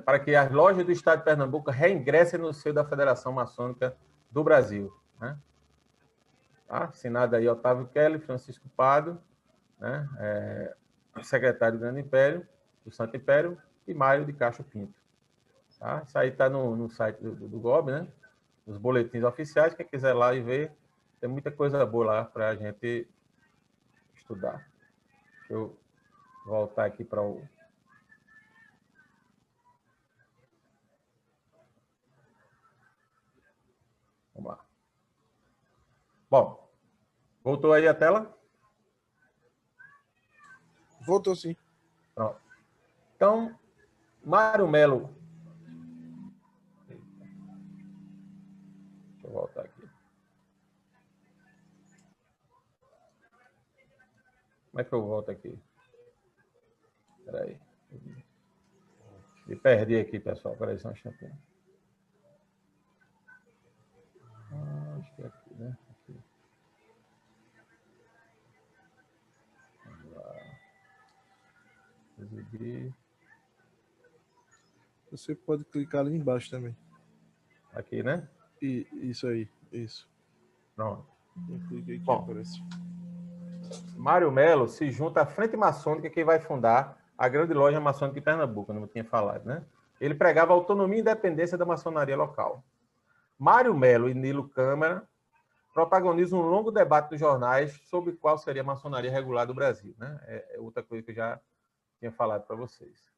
Para que as lojas do Estado de Pernambuco reingressem no seio da Federação Maçônica do Brasil. Né? Tá? Assinado aí Otávio Kelly, Francisco Pado, né? Secretário do Grande Império, do Santo Império, e Mário de Castro Pinto. Tá? Isso aí está no site do GOB, né? Os boletins oficiais. Quem quiser lá e ver, tem muita coisa boa lá para a gente estudar. Deixa eu voltar aqui para o... Vamos lá. Bom, voltou aí a tela? Voltou sim. Pronto. Então, Mário Melo. Deixa eu voltar aqui. Como é que eu volto aqui? Espera aí. Me perdi aqui, pessoal. Espera aí, só um instantinho. Acho que é aqui, né? Aqui. Vamos lá. Exibir. Você pode clicar ali embaixo também. Aqui, né? E isso aí, isso. Pronto. Clica aqui, Bom. aparece. Mário Melo se junta à Frente Maçônica que vai fundar a grande loja maçônica de Pernambuco, como eu tinha falado, né? Ele pregava a autonomia e independência da maçonaria local. Mário Melo e Nilo Câmara protagonizam um longo debate dos jornais sobre qual seria a maçonaria regular do Brasil, né? É outra coisa que eu já tinha falado para vocês.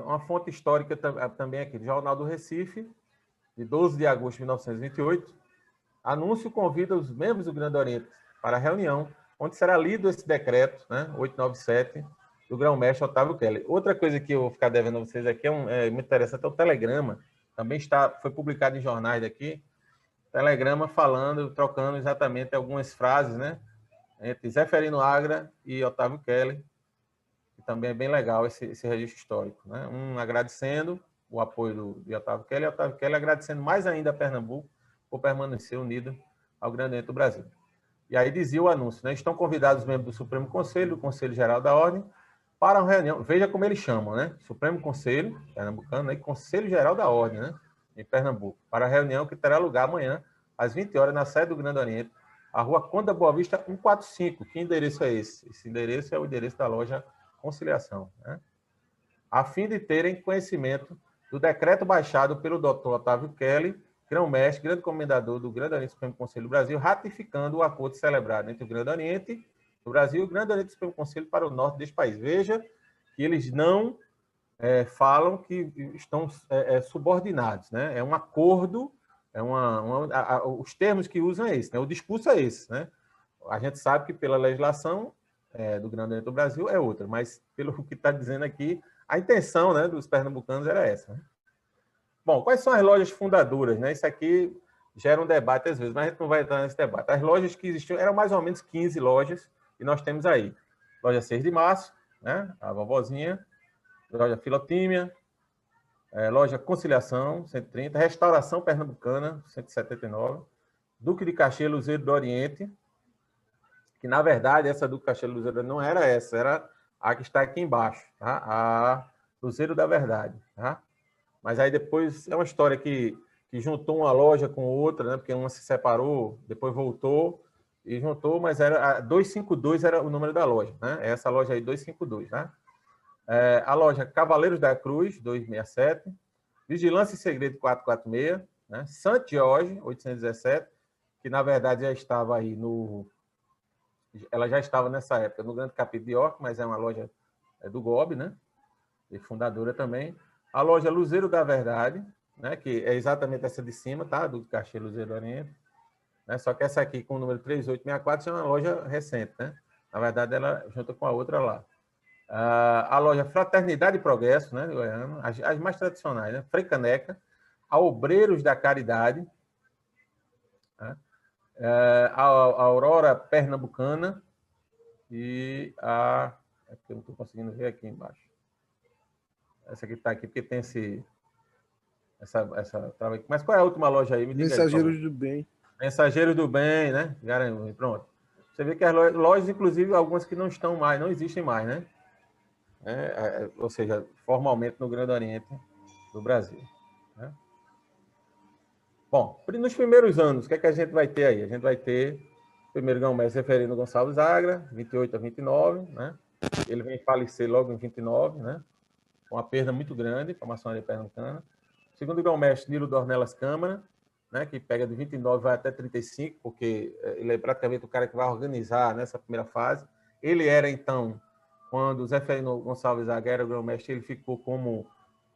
Uma fonte histórica também aqui, Jornal do Recife, de 12 de agosto de 1928, anúncio convida os membros do Grande Oriente para a reunião, onde será lido esse decreto, né, 897, do grão-mestre Otávio Kelly. Outra coisa que eu vou ficar devendo a vocês aqui é muito interessante, é o telegrama, também foi publicado em jornais aqui, telegrama falando, trocando exatamente algumas frases, né, entre Zeferino Agra e Otávio Kelly, que também é bem legal esse registro histórico, né? Um agradecendo o apoio de Otávio Kelly, e Otávio Kelly agradecendo mais ainda a Pernambuco por permanecer unido ao Grande Oriente do Brasil. E aí dizia o anúncio, né? Estão convidados os membros do Supremo Conselho, do Conselho Geral da Ordem, para uma reunião, veja como eles chamam, né? Supremo Conselho, pernambucano, né? E Conselho Geral da Ordem, né? Em Pernambuco, para a reunião que terá lugar amanhã, às 20 horas, na sede do Grande Oriente, a Rua Conde da Boa Vista, 145. Que endereço é esse? Esse endereço é o endereço da loja Conciliação, né? A fim de terem conhecimento do decreto baixado pelo Dr. Otávio Kelly, grão-mestre, grande comendador do Grande Oriente Supremo Conselho do Brasil, ratificando o acordo celebrado entre o Grande Oriente do Brasil e o Grande Oriente Supremo Conselho para o norte deste país. Veja que eles não falam que estão subordinados, né? É um acordo, os termos que usam é esse, né? O discurso é esse, né? A gente sabe que pela legislação do Grande Oriente do Brasil é outra, mas pelo que está dizendo aqui, a intenção, né, dos pernambucanos era essa, né? Bom, quais são as lojas fundadoras, né? Isso aqui gera um debate às vezes, mas a gente não vai entrar nesse debate. As lojas que existiam eram mais ou menos 15 lojas, e nós temos aí loja 6 de Março, né? A vovozinha, loja Filotímia, loja Conciliação, 130, Restauração Pernambucana, 179, Duque de Caxias Luzeiro do Oriente, que na verdade essa Duque de Caxias Luzeiro não era essa, era a que está aqui embaixo, tá? A Cruzeiro da Verdade, tá? Mas aí depois é uma história que juntou uma loja com outra, né? Porque uma se separou, depois voltou e juntou, mas era a 252 era o número da loja, né? Essa loja aí, 252, né? A loja Cavaleiros da Cruz, 267, Vigilância e Segredo, 446, né? Santo Jorge, 817, que na verdade já estava aí ela já estava nessa época no Grande Capítulo de York, mas é uma loja do GOB, né? E fundadora também. A loja Luzeiro da Verdade, né? Que é exatamente essa de cima, tá? Do Cachê Luzeiro do Oriente. Né? Só que essa aqui, com o número 3864, é uma loja recente, né? Na verdade, ela junta com a outra lá. A loja Fraternidade e Progresso, né? As mais tradicionais, né? Frei Caneca, a Obreiros da Caridade, né? A Aurora Pernambucana e a... É porque eu não estou conseguindo ver aqui embaixo. Essa aqui está aqui, porque tem essa trava aqui. Mas qual é a última loja aí? Me diga aí, Mensageiros do Bem. Mensageiros do Bem, né? Garanhuns, pronto. Você vê que as lojas, inclusive, algumas que não estão mais, não existem mais, né? Ou seja, formalmente no Grande Oriente do Brasil. Né? Bom, nos primeiros anos, o que é que a gente vai ter aí? A gente vai ter o primeiro grão-mestre Severino Gonçalves Agra, 28 a 29, né? Ele vem falecer logo em 29, né? Com uma perda muito grande para a maçonaria pernambucana. O segundo grão-mestre Nilo Dornelas Câmara, né? Que pega de 29 vai até 35, porque ele é praticamente o cara que vai organizar nessa primeira fase. Ele era, então, quando o Zeferino Gonçalves Agra era o grão-mestre, ele ficou como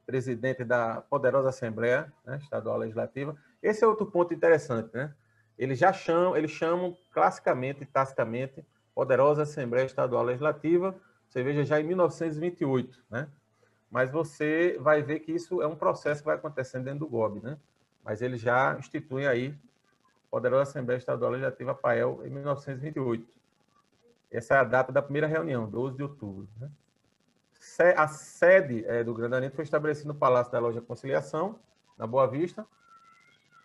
presidente da poderosa Assembleia, né, Estadual Legislativa. Esse é outro ponto interessante, né? Eles chamam classicamente e tacitamente poderosa Assembleia Estadual Legislativa, você veja já em 1928, né? Mas você vai ver que isso é um processo que vai acontecendo dentro do GOB, né? Mas eles já instituem aí poderosa Assembleia Estadual Legislativa PAEL em 1928. Essa é a data da primeira reunião, 12 de outubro, né? A sede do Grande Oriente foi estabelecida no Palácio da Loja Conciliação, na Boa Vista.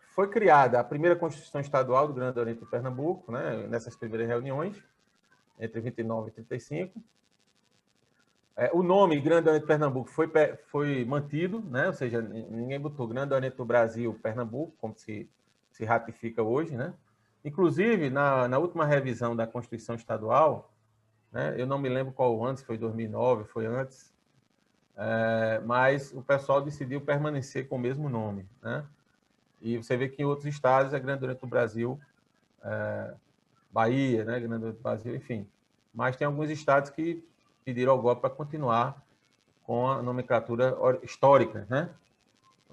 Foi criada a primeira Constituição Estadual do Grande Oriente de Pernambuco, né, nessas primeiras reuniões, entre 29 e 35. O nome Grande Oriente de Pernambuco foi mantido, né, ou seja, ninguém botou Grande Oriente do Brasil, Pernambuco, como se ratifica hoje. Né? Inclusive, na última revisão da Constituição Estadual, né, eu não me lembro qual ano, se foi 2009, foi antes, mas o pessoal decidiu permanecer com o mesmo nome. Né? E você vê que em outros estados é Grande Oriente do Brasil, Bahia, né, Grande Oriente do Brasil, enfim. Mas tem alguns estados que pediram ao golpe para continuar com a nomenclatura histórica. Né?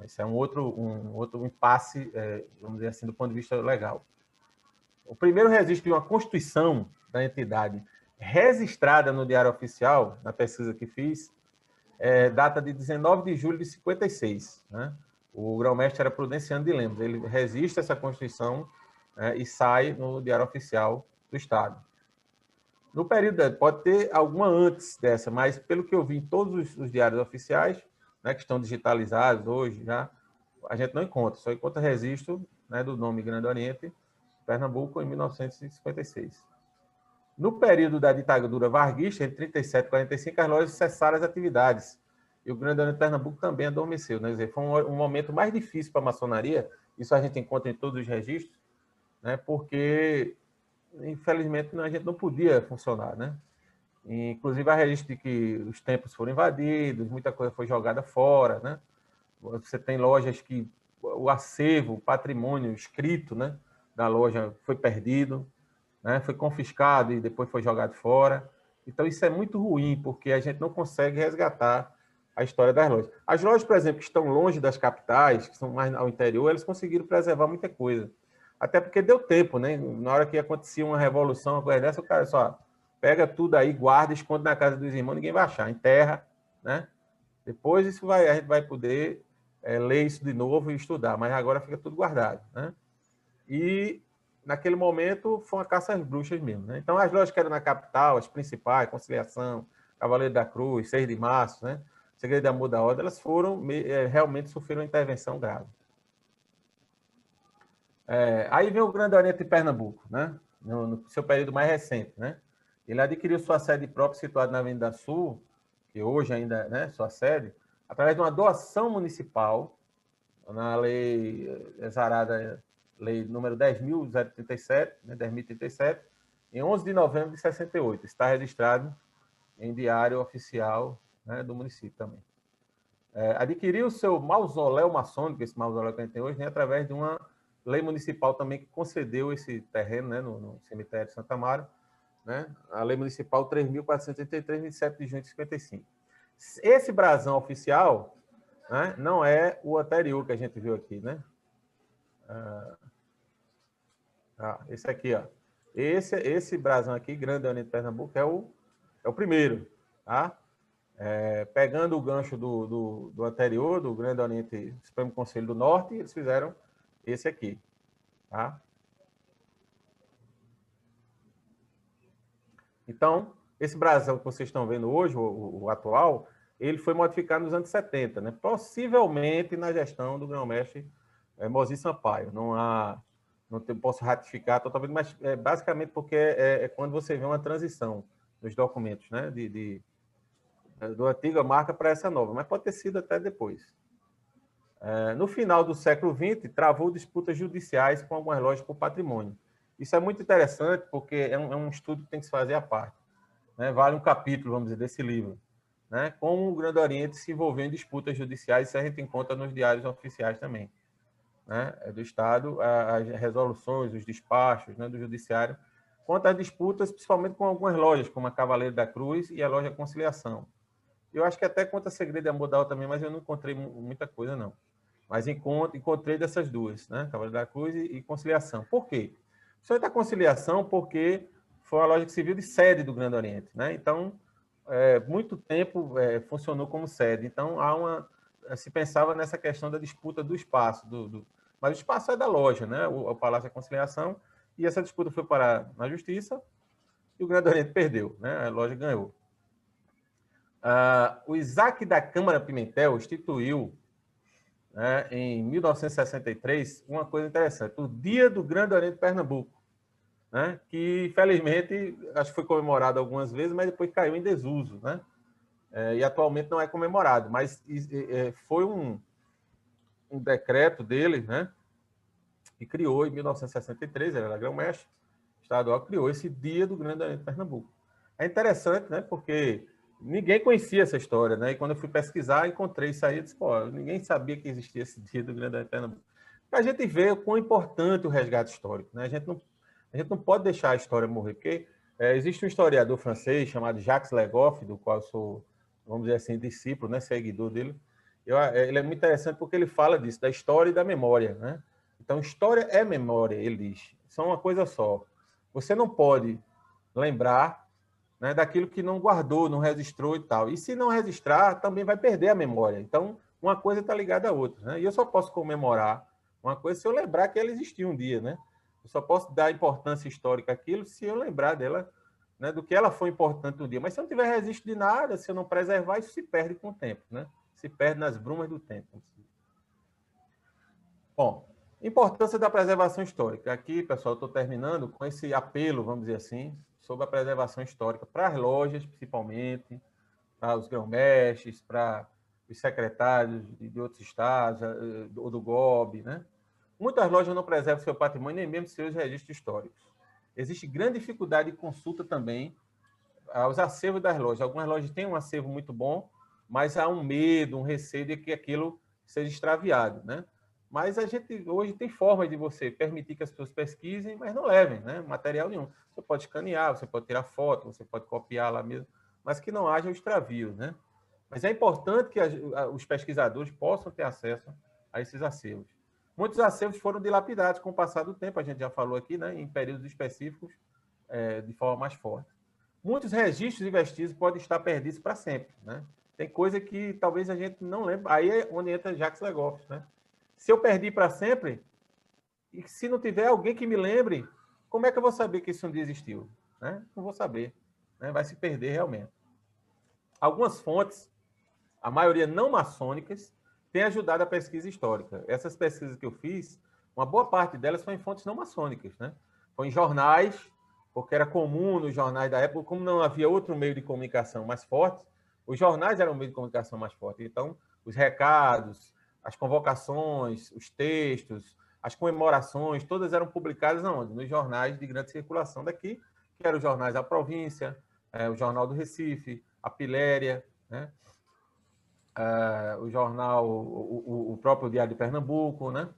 Esse é um outro impasse, vamos dizer assim, do ponto de vista legal. O primeiro registro de uma constituição da entidade registrada no Diário Oficial, na pesquisa que fiz, data de 19 de julho de 56. Né? O grão-mestre era Prudenciano de Lemos. Ele registra essa Constituição e sai no Diário Oficial do Estado. No período, pode ter alguma antes dessa, mas pelo que eu vi em todos os diários oficiais, né, que estão digitalizados hoje, já, a gente não encontra, só encontra registro, né, do nome Grande Oriente, Pernambuco, em 1956. No período da ditadura varguista, entre 37 e 45, as lojas cessaram as atividades. E o Grande Oriente de Pernambuco também adormeceu. Né? Quer dizer, foi um momento mais difícil para a maçonaria, isso a gente encontra em todos os registros, né? Porque, infelizmente, a gente não podia funcionar. Né? Inclusive, há registro de que os templos foram invadidos, muita coisa foi jogada fora. Né? Você tem lojas que o acervo, o patrimônio escrito, né, da loja foi perdido, né, foi confiscado e depois foi jogado fora. Então, isso é muito ruim, porque a gente não consegue resgatar a história das lojas. As lojas, por exemplo, que estão longe das capitais, que são mais ao interior, eles conseguiram preservar muita coisa. Até porque deu tempo, né? Na hora que acontecia uma revolução, uma coisa dessa, o cara só pega tudo aí, guarda, esconde na casa dos irmãos, ninguém vai achar, enterra, né? Depois a gente vai poder ler isso de novo e estudar, mas agora fica tudo guardado. Né? E, naquele momento, foi uma caça às bruxas mesmo. Né? Então, as lojas que eram na capital, as principais, Conciliação, Cavaleiro da Cruz, 6 de Março, né? Segredo de Amor da Ordem, elas realmente sofreram uma intervenção grave. Aí vem o Grande Oriente de Pernambuco, né? No seu período mais recente. Né? Ele adquiriu sua sede própria, situada na Avenida Sul, que hoje ainda é, né, sua sede, através de uma doação municipal, na lei exarada, lei número 10.037, né, 10.037, em 11 de novembro de 68. Está registrado em diário oficial, né, do município também. Adquiriu o seu mausoléu maçônico, esse mausoléu que a gente tem hoje, né, através de uma lei municipal também que concedeu esse terreno, né, no cemitério de Santa Amaro, né, a lei municipal 3.483, 27 de junho de 55. Esse brasão oficial, né, não é o anterior que a gente viu aqui, né? Esse aqui, ó. Esse brasão aqui, Grande Oriente Pernambuco, é o primeiro, tá? Pegando o gancho do anterior, do Grande Oriente Supremo Conselho do Norte, eles fizeram esse aqui, tá? Então, esse brasão que vocês estão vendo hoje, o atual, ele foi modificado nos anos 70, né? Possivelmente na gestão do grão-mestre Mozi Sampaio. Não posso ratificar totalmente, mas basicamente porque é quando você vê uma transição nos documentos, né? Do antiga marca para essa nova, mas pode ter sido até depois. No final do século XX, travou disputas judiciais com algumas lojas por patrimônio. Isso é muito interessante, porque é um estudo que tem que se fazer à parte, né? Vale um capítulo, vamos dizer, desse livro, né? Como o Grande Oriente se envolveu em disputas judiciais, isso a gente encontra nos diários oficiais também, né? Do Estado, as resoluções, os despachos, né, do Judiciário, quanto às disputas, principalmente com algumas lojas, como a Cavaleiro da Cruz e a loja Conciliação. Eu acho que até conta Segredo e Amor da Alta também, mas eu não encontrei muita coisa, não. Mas encontrei dessas duas, né? Cavaleiro da Cruz e Conciliação. Por quê? Principalmente a Conciliação, porque foi uma loja que serviu de sede do Grande Oriente, né? Então, muito tempo funcionou como sede. Então, se pensava nessa questão da disputa do espaço. Mas o espaço é da loja, né? O Palácio da Conciliação. E essa disputa foi parar na Justiça e o Grande Oriente perdeu, né? A loja ganhou. O Isaac da Câmara Pimentel instituiu, né, em 1963, uma coisa interessante, o Dia do Grande Oriente Pernambuco, né, que, felizmente, acho que foi comemorado algumas vezes, mas depois caiu em desuso, né? E atualmente não é comemorado, mas foi um decreto dele, né, que criou em 1963, ele era grão-mestre estadual, criou esse Dia do Grande Oriente Pernambuco. É interessante, né, porque ninguém conhecia essa história, né? E quando eu fui pesquisar, encontrei isso aí e disse, pô, ninguém sabia que existia esse Dia do Grande Oriente Pernambuco. Para a gente ver o quão importante o resgate histórico, né? A gente não pode deixar a história morrer, porque existe um historiador francês chamado Jacques Legoff, do qual eu sou, vamos dizer assim, discípulo, né? Seguidor dele. Ele é muito interessante porque ele fala disso, da história e da memória, né? Então, história é memória, ele diz. São uma coisa só. Você não pode lembrar, né, daquilo que não guardou, não registrou e tal. E se não registrar, também vai perder a memória. Então, uma coisa está ligada à outra, né? E eu só posso comemorar uma coisa se eu lembrar que ela existiu um dia, né? Eu só posso dar importância histórica àquilo se eu lembrar dela, né, do que ela foi importante um dia. Mas se eu não tiver registro de nada, se eu não preservar, isso se perde com o tempo, né? Se perde nas brumas do tempo. Bom, importância da preservação histórica. Aqui, pessoal, estou terminando com esse apelo, vamos dizer assim, sobre a preservação histórica para as lojas, principalmente, para os grão-mestres, para os secretários de outros estados, ou do GOB, né? Muitas lojas não preservam seu patrimônio, nem mesmo seus registros históricos. Existe grande dificuldade de consulta também aos acervos das lojas. Algumas lojas têm um acervo muito bom, mas há um medo, um receio de que aquilo seja extraviado, né? Mas a gente hoje tem formas de você permitir que as pessoas pesquisem, mas não levem, né, material nenhum. Você pode escanear, você pode tirar foto, você pode copiar lá mesmo, mas que não haja o extravio, né? Mas é importante que os pesquisadores possam ter acesso a esses acervos. Muitos acervos foram dilapidados com o passar do tempo, a gente já falou aqui, né, em períodos específicos, de forma mais forte. Muitos registros e vestígios podem estar perdidos para sempre, né? Tem coisa que talvez a gente não lembre. Aí é onde entra Jacques Legoff, né? Se eu perdi para sempre, e se não tiver alguém que me lembre, como é que eu vou saber que isso um dia existiu? Né? Não vou saber, né? Vai se perder realmente. Algumas fontes, a maioria não maçônicas, têm ajudado a pesquisa histórica. Essas pesquisas que eu fiz, uma boa parte delas foi em fontes não maçônicas, né? Foi em jornais, porque era comum nos jornais da época, como não havia outro meio de comunicação mais forte, os jornais eram o meio de comunicação mais forte. Então, os recados, as convocações, os textos, as comemorações, todas eram publicadas onde? Nos jornais de grande circulação daqui, que eram os jornais da província, o Jornal do Recife, a Piléria, né? O jornal, o próprio Diário de Pernambuco, né?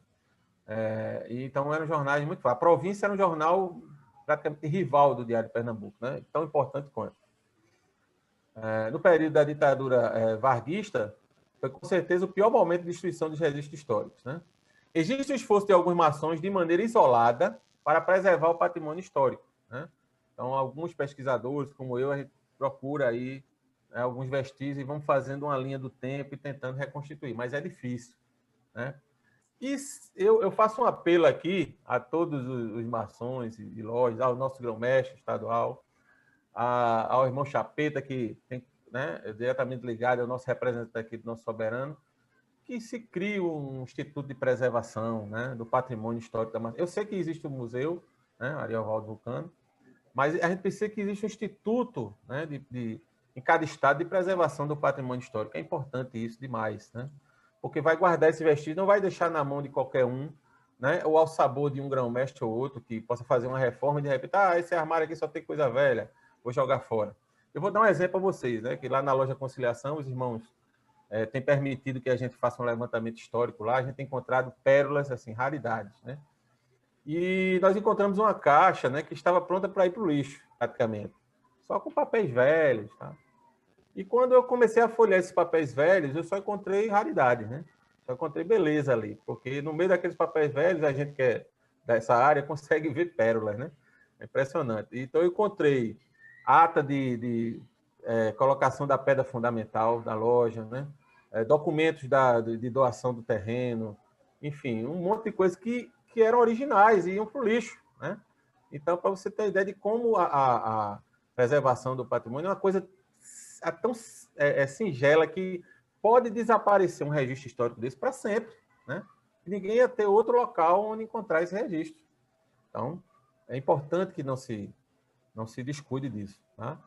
Então eram jornais muito fortes. A província era um jornal praticamente rival do Diário de Pernambuco, né? Tão importante quanto. No período da ditadura varguista, foi com certeza o pior momento de destruição dos registros históricos, né? Existe o esforço de algumas mações de maneira isolada para preservar o patrimônio histórico, né? Então, alguns pesquisadores, como eu, a gente procura aí alguns vestígios e vamos fazendo uma linha do tempo e tentando reconstituir, mas é difícil, né? E eu faço um apelo aqui a todos os maçons e lojas, ao nosso grão-mestre estadual, ao irmão Chapeta, que tem, né, é diretamente ligado ao nosso representante aqui do nosso soberano, que se crie um instituto de preservação, né, do patrimônio histórico da maçonaria. Eu sei que existe o museu, né, Ariovaldo Vulcano, mas a gente precisa que exista um instituto, né, em cada estado de preservação do patrimônio histórico. É importante isso demais, né? Porque vai guardar esse vestígio, não vai deixar na mão de qualquer um, né, ou ao sabor de um grão-mestre ou outro que possa fazer uma reforma e de repente, esse armário aqui só tem coisa velha, vou jogar fora. Eu vou dar um exemplo a vocês, né, que lá na loja Conciliação, os irmãos têm permitido que a gente faça um levantamento histórico lá, a gente tem encontrado pérolas, assim, raridades, né? E nós encontramos uma caixa, né, que estava pronta para ir para o lixo, praticamente, só com papéis velhos, tá? E quando eu comecei a folhear esses papéis velhos, eu só encontrei raridades, né? Só encontrei beleza ali, porque no meio daqueles papéis velhos, a gente que é dessa área consegue ver pérolas, né? É impressionante. Então, eu encontrei ata de colocação da pedra fundamental da loja, né? Documentos de doação do terreno, enfim, um monte de coisas que eram originais e iam para o lixo, né? Então, para você ter ideia de como a preservação do patrimônio é uma coisa tão singela que pode desaparecer um registro histórico desse para sempre, né? E ninguém ia ter outro local onde encontrar esse registro. Então, é importante que não se descuide disso, tá?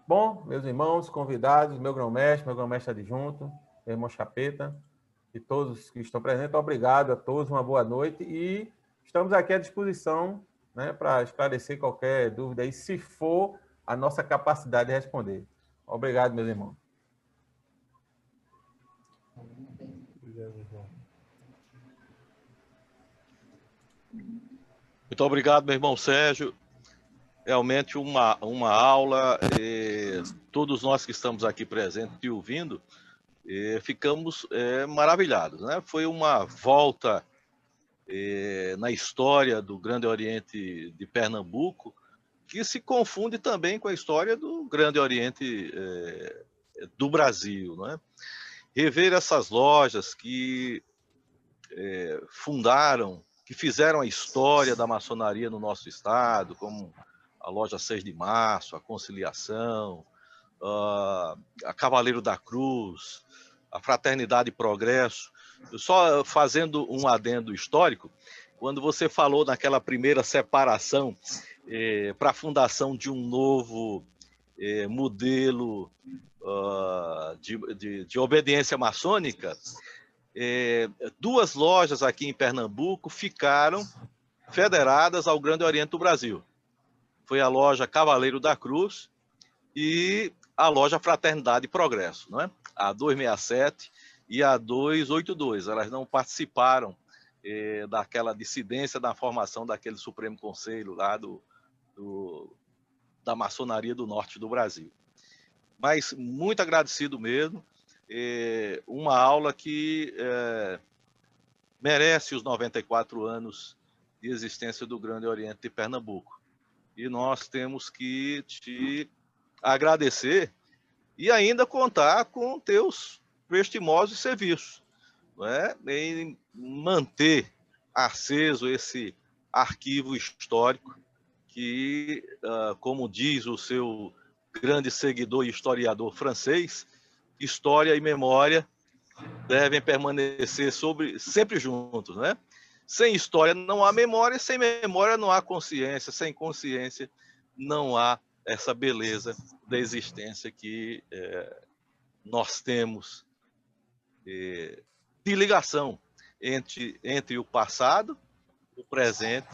Bom, meus irmãos, convidados, meu grão-mestre adjunto, meu irmão Chapeta, e todos que estão presentes, obrigado a todos, uma boa noite, e estamos aqui à disposição, né, para esclarecer qualquer dúvida aí, se for a nossa capacidade de responder. Obrigado, meus irmãos. Muito obrigado, meu irmão Sérgio. Realmente uma aula. Todos nós que estamos aqui presentes e ouvindo, ficamos maravilhados, né? Foi uma volta na história do Grande Oriente de Pernambuco, que se confunde também com a história do Grande Oriente do Brasil, né? Rever essas lojas que fundaram, que fizeram a história da maçonaria no nosso estado, como a loja 6 de Março, a Conciliação, a Cavaleiro da Cruz, a Fraternidade e Progresso. Só fazendo um adendo histórico, quando você falou naquela primeira separação para a fundação de um novo modelo de obediência maçônica, duas lojas aqui em Pernambuco ficaram federadas ao Grande Oriente do Brasil. Foi a loja Cavaleiro da Cruz e a loja Fraternidade e Progresso, não é? A 267 e a 282. Elas não participaram daquela dissidência da formação daquele Supremo Conselho lá da maçonaria do norte do Brasil. Mas muito agradecido mesmo. Uma aula que merece os 94 anos de existência do Grande Oriente de Pernambuco. E nós temos que te agradecer e ainda contar com teus prestimosos serviços, não é? Em manter aceso esse arquivo histórico que, como diz o seu grande seguidor e historiador francês, história e memória devem permanecer sempre juntos, né? Sem história não há memória, sem memória não há consciência, sem consciência não há essa beleza da existência que nós temos de ligação entre o passado, o presente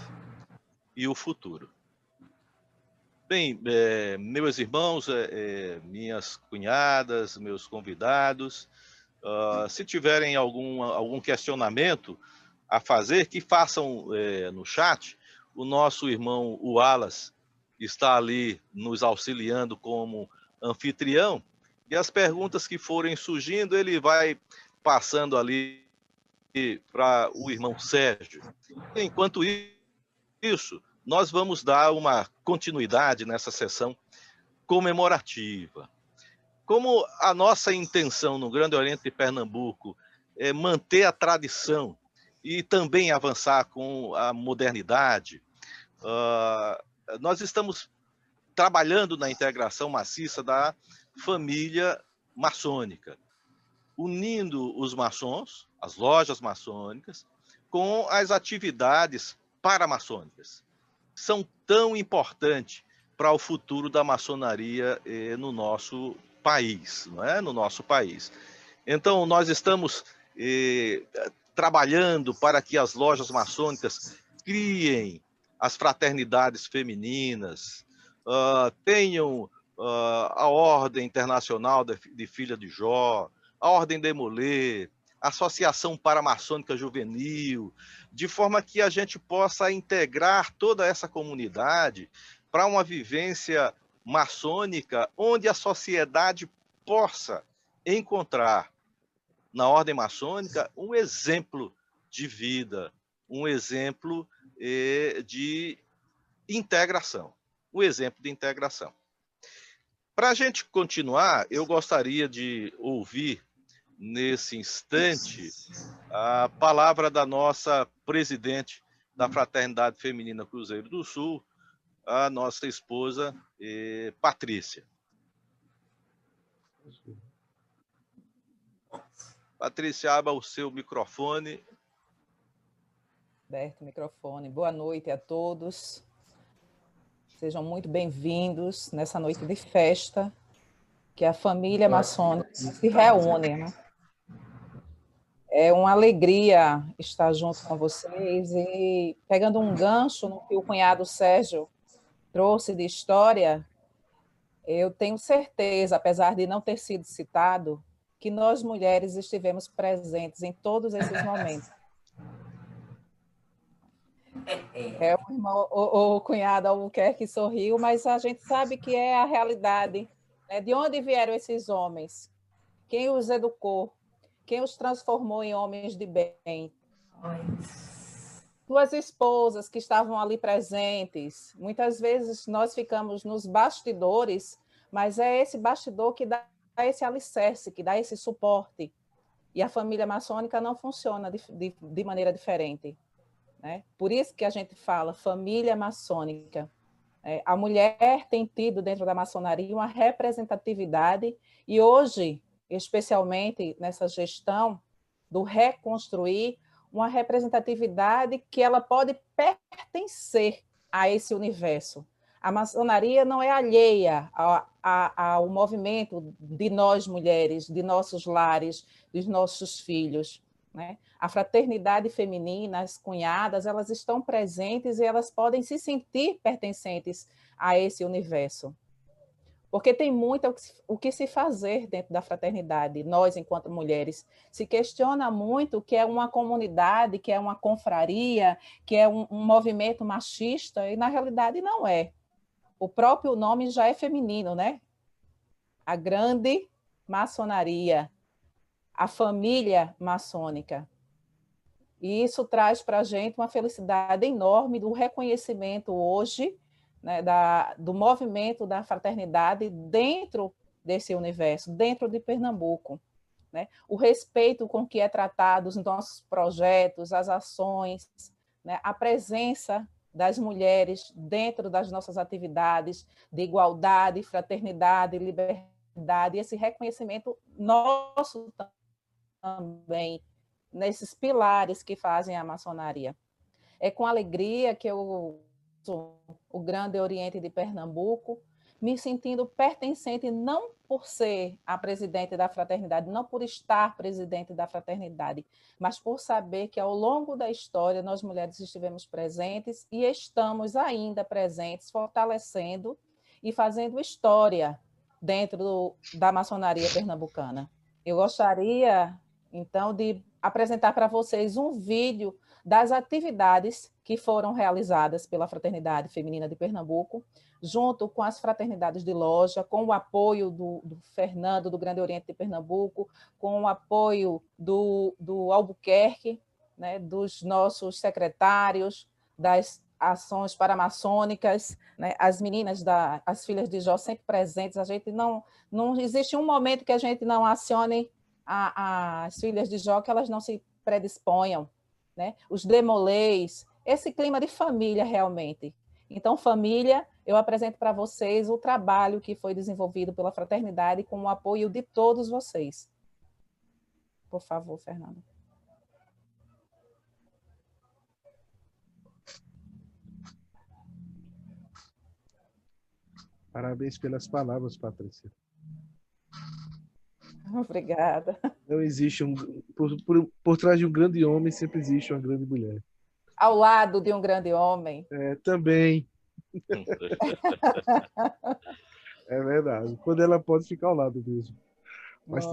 e o futuro. Bem, meus irmãos, minhas cunhadas, meus convidados, se tiverem algum questionamento a fazer, que façam no chat. O nosso irmão Wallace está ali nos auxiliando como anfitrião, e as perguntas que forem surgindo, ele vai passando ali para o irmão Sérgio. Enquanto isso, nós vamos dar uma continuidade nessa sessão comemorativa. Como a nossa intenção no Grande Oriente de Pernambuco é manter a tradição e também avançar com a modernidade, nós estamos trabalhando na integração maciça da família maçônica, unindo os maçons, as lojas maçônicas, com as atividades paramaçônicas. São tão importantes para o futuro da maçonaria no nosso país, não é? No nosso país. Então, nós estamos trabalhando para que as lojas maçônicas criem as fraternidades femininas, tenham a Ordem Internacional de Filha de Jó, a Ordem de Molê, a Associação Paramaçônica Juvenil, de forma que a gente possa integrar toda essa comunidade para uma vivência maçônica, onde a sociedade possa encontrar na ordem maçônica um exemplo de vida, um exemplo de integração. Um exemplo de integração. Para a gente continuar, eu gostaria de ouvir, nesse instante, a palavra da nossa presidente da Fraternidade Feminina Cruzeiro do Sul, a nossa esposa Patrícia. Patrícia, abra o seu microfone. Aberto o microfone. Boa noite a todos. Sejam muito bem-vindos nessa noite de festa, que a família maçônica se reúne, né? É uma alegria estar junto com vocês e pegando um gancho no que o cunhado Sérgio trouxe de história, eu tenho certeza, apesar de não ter sido citado, que nós mulheres estivemos presentes em todos esses momentos. O cunhado Albuquerque sorriu, mas a gente sabe que é a realidade. Né? De onde vieram esses homens? Quem os educou? Quem os transformou em homens de bem? Suas esposas que estavam ali presentes. Muitas vezes nós ficamos nos bastidores, mas é esse bastidor que dá esse alicerce, que dá esse suporte. E a família maçônica não funciona de maneira diferente. Né? Por isso que a gente fala família maçônica. A mulher tem tido dentro da maçonaria uma representatividade e hoje, especialmente nessa gestão do reconstruir, uma representatividade que ela pode pertencer a esse universo. A maçonaria não é alheia ao movimento de nós mulheres, de nossos lares, dos nossos filhos. Né? A fraternidade feminina, as cunhadas, elas estão presentes e elas podem se sentir pertencentes a esse universo. Porque tem muito o que se fazer dentro da fraternidade. Nós, enquanto mulheres, se questiona muito o que é uma comunidade, que é uma confraria, que é um movimento machista, e na realidade não é. O próprio nome já é feminino, né? A grande maçonaria, a família maçônica. E isso traz para a gente uma felicidade enorme do reconhecimento hoje, né, do movimento da fraternidade dentro desse universo, dentro de Pernambuco. Né? O respeito com que é tratado os nossos projetos, as ações, né? A presença das mulheres dentro das nossas atividades de igualdade, fraternidade, liberdade, esse reconhecimento nosso também, nesses pilares que fazem a maçonaria. É com alegria que eu, o Grande Oriente de Pernambuco, me sentindo pertencente, não por ser a presidente da fraternidade, não por estar presidente da fraternidade, mas por saber que ao longo da história nós mulheres estivemos presentes e estamos ainda presentes, fortalecendo e fazendo história dentro da maçonaria pernambucana. Eu gostaria, então, de apresentar para vocês um vídeo das atividades que foram realizadas pela Fraternidade Feminina de Pernambuco, junto com as fraternidades de loja, com o apoio do Fernando, do Grande Oriente de Pernambuco, com o apoio do Albuquerque, né, dos nossos secretários, das ações paramaçônicas, né, as meninas, as filhas de Jó sempre presentes. A gente não existe um momento que a gente não acione as filhas de Jó, que elas não se predisponham, né? Os demolês, esse clima de família realmente. Então, família, eu apresento para vocês o trabalho que foi desenvolvido pela fraternidade com o apoio de todos vocês. Por favor, Fernando. Parabéns pelas palavras, Patrícia. Obrigada. Não existe por trás de um grande homem sempre existe uma grande mulher. Ao lado de um grande homem. Também. É verdade. Quando ela pode ficar ao lado mesmo. Mas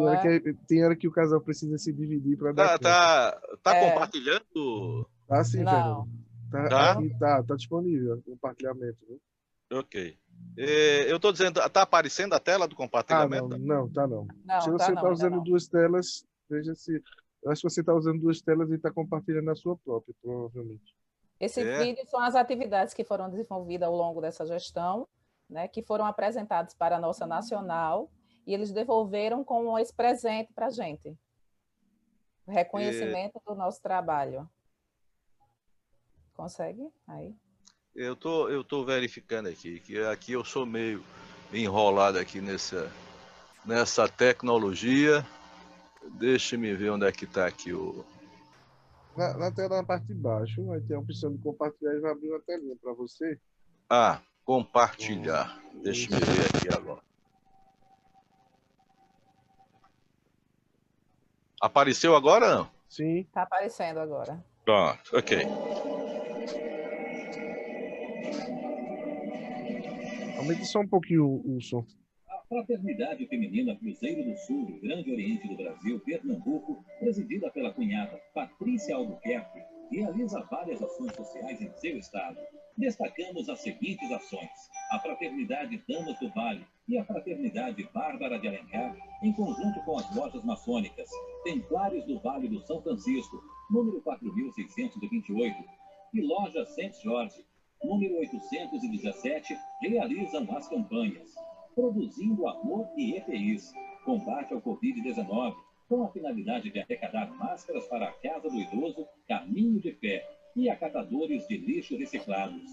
tem hora que o casal precisa se dividir para dar compartilhando? Tá sim, não. Fernando. Tá disponível o compartilhamento. Viu? Ok. Eu estou dizendo, está aparecendo a tela do compartilhamento? Não, tá não. Não, se você está usando duas telas, veja se... Eu acho que você está usando duas telas e está compartilhando a sua própria, provavelmente. Esse vídeo são as atividades que foram desenvolvidas ao longo dessa gestão, né, que foram apresentadas para a nossa nacional, e eles devolveram com esse presente para a gente. O reconhecimento do nosso trabalho. Consegue? Aí. Eu tô verificando aqui, que aqui eu sou meio enrolado aqui nessa tecnologia. Deixa-me ver onde é que está aqui o... Na tela, na parte de baixo, vai ter a opção de compartilhar e vai abrir uma telinha para você. Compartilhar. Deixa-me ver aqui agora. Apareceu agora, não? Sim. Está aparecendo agora. Pronto, ok. Aumente só um pouquinho o som. A Fraternidade Feminina Cruzeiro do Sul, do Grande Oriente do Brasil, Pernambuco, presidida pela cunhada Patrícia Albuquerque, realiza várias ações sociais em seu estado. Destacamos as seguintes ações: a Fraternidade Damas do Vale e a Fraternidade Bárbara de Alencar, em conjunto com as lojas maçônicas Templários do Vale do São Francisco, número 4628, e Loja Saint Jorge, número 817, realizam as campanhas Produzindo Amor e EPIs, combate ao Covid-19, com a finalidade de arrecadar máscaras para a Casa do Idoso, Caminho de Fé, e acatadores de lixo reciclados.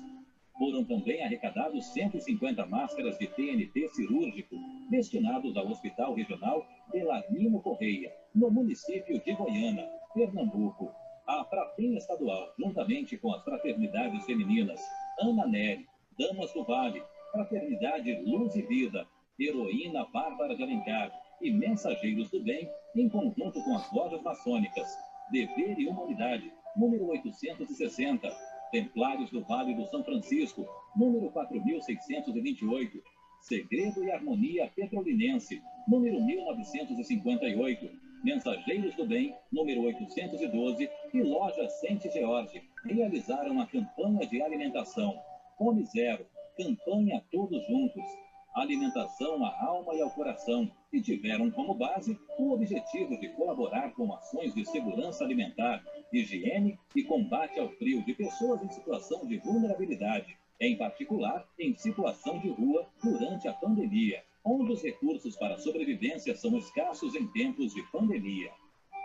Foram também arrecadados 150 máscaras de TNT cirúrgico, destinados ao Hospital Regional Belarmino Correia, no município de Goiânia, Pernambuco. A Fratem Estadual, juntamente com as fraternidades femininas Ana Nery, Damas do Vale, Fraternidade Luz e Vida, Heroína Bárbara de Alencar e Mensageiros do Bem, em conjunto com as lojas maçônicas Dever e Humanidade, número 860, Templários do Vale do São Francisco, número 4628, Segredo e Harmonia Petrolinense, número 1958, Mensageiros do Bem, número 812 e Loja Saint George realizaram a campanha de alimentação Fome Zero, campanha Todos Juntos, alimentação à alma e ao coração, e tiveram como base o objetivo de colaborar com ações de segurança alimentar, higiene e combate ao frio de pessoas em situação de vulnerabilidade, em particular em situação de rua durante a pandemia, onde os recursos para a sobrevivência são escassos em tempos de pandemia.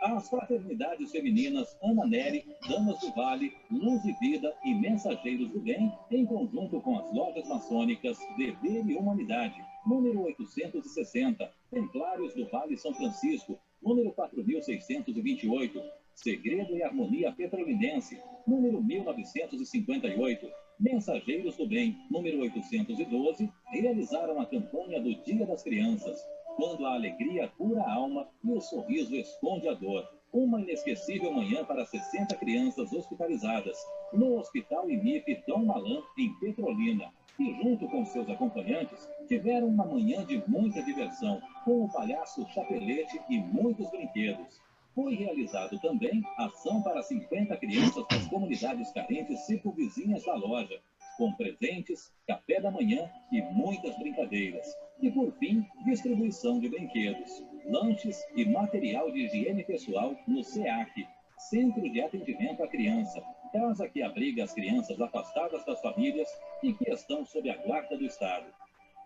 As fraternidades femininas Ana Nery, Damas do Vale, Luz e Vida e Mensageiros do Bem, em conjunto com as lojas maçônicas Dever e Humanidade, número 860, Templários do Vale São Francisco, número 4628, Segredo e Harmonia Petrolinense, número 1958, Mensageiros do Bem, número 812, realizaram a campanha do Dia das Crianças, quando a alegria cura a alma e o sorriso esconde a dor. Uma inesquecível manhã para 60 crianças hospitalizadas no Hospital IMIP Dom Malan, em Petrolina, e junto com seus acompanhantes, tiveram uma manhã de muita diversão, com o palhaço Chapelete e muitos brinquedos. Foi realizado também ação para 50 crianças das comunidades carentes circunvizinhas da loja, com presentes, café da manhã e muitas brincadeiras. E, por fim, distribuição de brinquedos, lanches e material de higiene pessoal no SEAC, Centro de Atendimento à Criança, casa que abriga as crianças afastadas das famílias e que estão sob a guarda do Estado.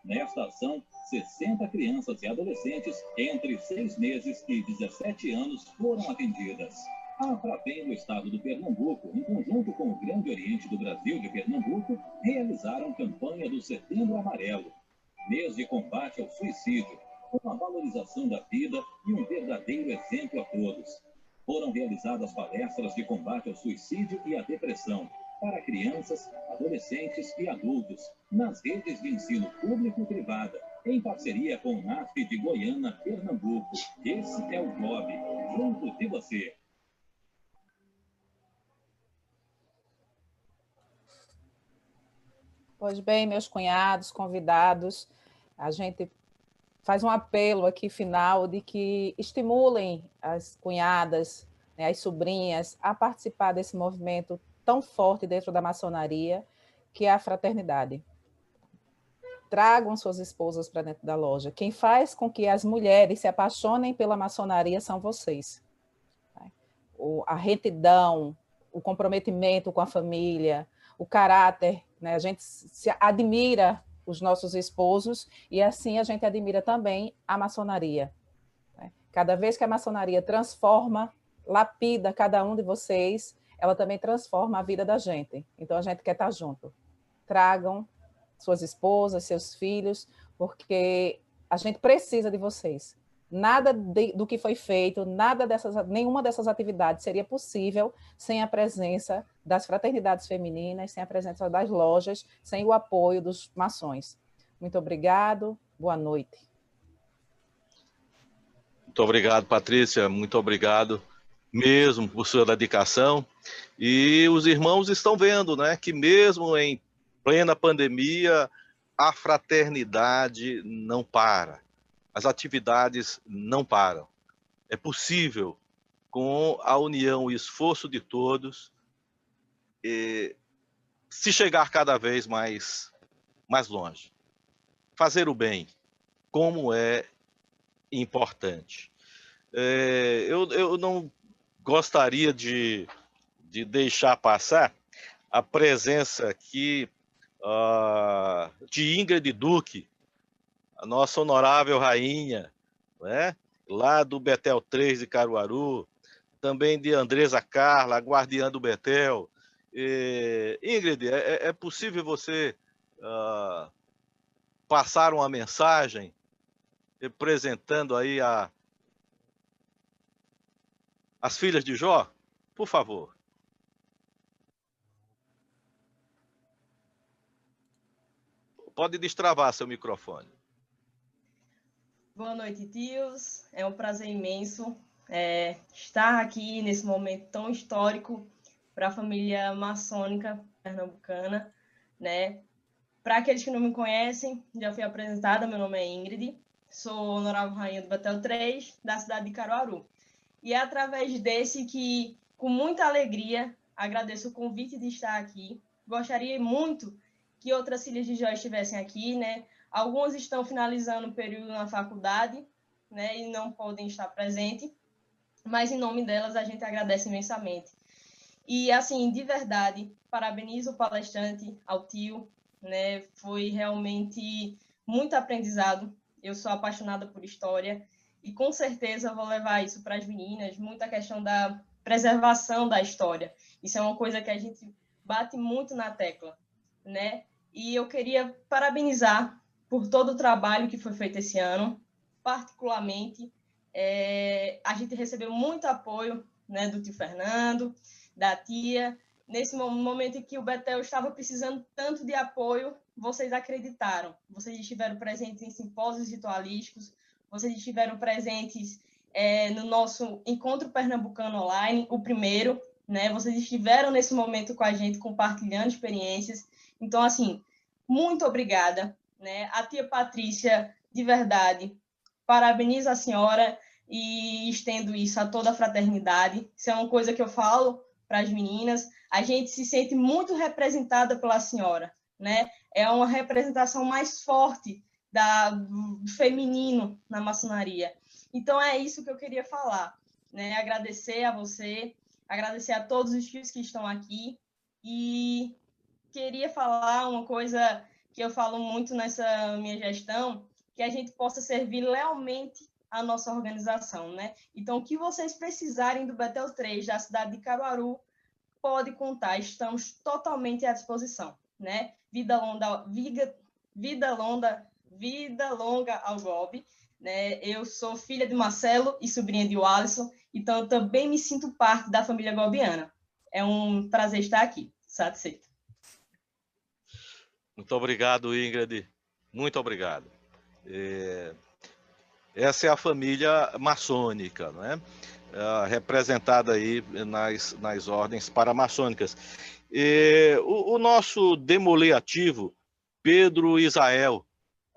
Nesta ação, 60 crianças e adolescentes entre 6 meses e 17 anos foram atendidas. A FRAPEM do Estado do Pernambuco, em conjunto com o Grande Oriente do Brasil de Pernambuco, realizaram campanha do Setembro Amarelo, mês de combate ao suicídio, com a valorização da vida e um verdadeiro exemplo a todos. Foram realizadas palestras de combate ao suicídio e à depressão para crianças, adolescentes e adultos, nas redes de ensino público e privada, em parceria com o NAF de Goiânia, Pernambuco. Esse é o GOB, junto de você. Pois bem, meus cunhados, convidados, a gente faz um apelo aqui final de que estimulem as cunhadas, né, as sobrinhas, a participar desse movimento tão forte dentro da maçonaria, que é a fraternidade. Tragam suas esposas para dentro da loja. Quem faz com que as mulheres se apaixonem pela maçonaria são vocês. A retidão, o comprometimento com a família, o caráter, né? A gente se admira os nossos esposos e assim a gente admira também a maçonaria. Cada vez que a maçonaria transforma, lapida cada um de vocês, ela também transforma a vida da gente. Então, a gente quer estar junto. Tragam suas esposas, seus filhos, porque a gente precisa de vocês. Nada do que foi feito, nenhuma dessas atividades seria possível sem a presença das fraternidades femininas, sem a presença das lojas, sem o apoio dos maçons. Muito obrigado, boa noite. Muito obrigado, Patrícia, muito obrigado mesmo por sua dedicação. E os irmãos estão vendo, né, que mesmo em plena pandemia, a fraternidade não para. As atividades não param. É possível, com a união e esforço de todos, se chegar cada vez mais longe. Fazer o bem, como é importante. Eu não gostaria de deixar passar a presença aqui de Ingrid Duque, a nossa honorável rainha, né? Lá do Betel 3 de Caruaru, também de Andresa Carla, a guardiã do Betel. Ingrid, é possível você passar uma mensagem representando aí as filhas de Jó? Por favor. Pode destravar seu microfone. Boa noite, tios. É um prazer imenso estar aqui nesse momento tão histórico para a família maçônica pernambucana, né? Para aqueles que não me conhecem, já fui apresentada, meu nome é Ingrid, sou honorável rainha do Betel 3, da cidade de Caruaru. E é através desse que, com muita alegria, agradeço o convite de estar aqui. Gostaria muito que outras filhas de Jó estivessem aqui, né? Algumas estão finalizando o período na faculdade, né, e não podem estar presentes, mas em nome delas a gente agradece imensamente. E, assim, de verdade, parabenizo o palestrante, ao tio, né, foi realmente muito aprendizado. Eu sou apaixonada por história e, com certeza, vou levar isso para as meninas, muita questão da preservação da história. Isso é uma coisa que a gente bate muito na tecla, né? E eu queria parabenizar por todo o trabalho que foi feito esse ano, particularmente, a gente recebeu muito apoio, né, do tio Fernando, da tia, nesse momento em que o Betel estava precisando tanto de apoio, vocês acreditaram. Vocês estiveram presentes em simpósios ritualísticos, vocês estiveram presentes no nosso Encontro Pernambucano Online, o primeiro, né? Vocês estiveram nesse momento com a gente, compartilhando experiências. Então, assim, muito obrigada, né? A tia Patrícia, de verdade, parabenizo a senhora e estendo isso a toda a fraternidade. Isso é uma coisa que eu falo para as meninas. A gente se sente muito representada pela senhora, né? É uma representação mais forte do feminino na maçonaria. Então, é isso que eu queria falar, né? Agradecer a você, agradecer a todos os tios que estão aqui e queria falar uma coisa que eu falo muito nessa minha gestão, que a gente possa servir lealmente a nossa organização, né? Então, o que vocês precisarem do Betel 3, da cidade de Caruaru, pode contar, estamos totalmente à disposição, né? Vida longa ao Gob, né? Eu sou filha de Marcelo e sobrinha de Alisson, então eu também me sinto parte da família gobiana. É um prazer estar aqui, satisfeito. Muito obrigado, Ingrid. Muito obrigado. Essa é a família maçônica, né? Representada aí nas ordens paramaçônicas. O nosso demoliativo, Pedro Isael,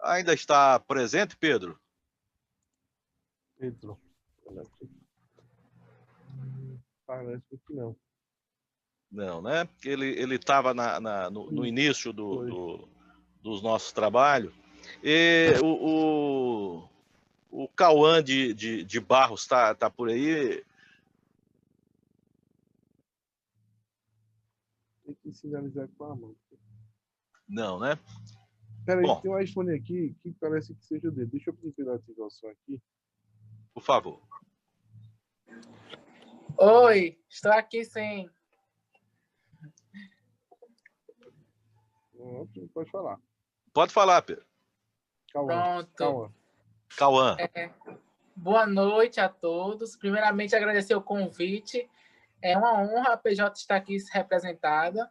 ainda está presente, Pedro? Pedro. Parece que não. Não, né? Ele estava no início dos nossos trabalhos. E o Cauã de Barros está por aí? Tem que sinalizar com a mão. Não, né? Peraí, tem um iPhone aqui que parece que seja o dele. Deixa eu pedir para ativar o som aqui. Por favor. Oi, estou aqui sim. Pode falar. Pode falar, Pedro. Pronto. Cauã. Boa noite a todos. Primeiramente, agradecer o convite. É uma honra a PJ estar aqui representada.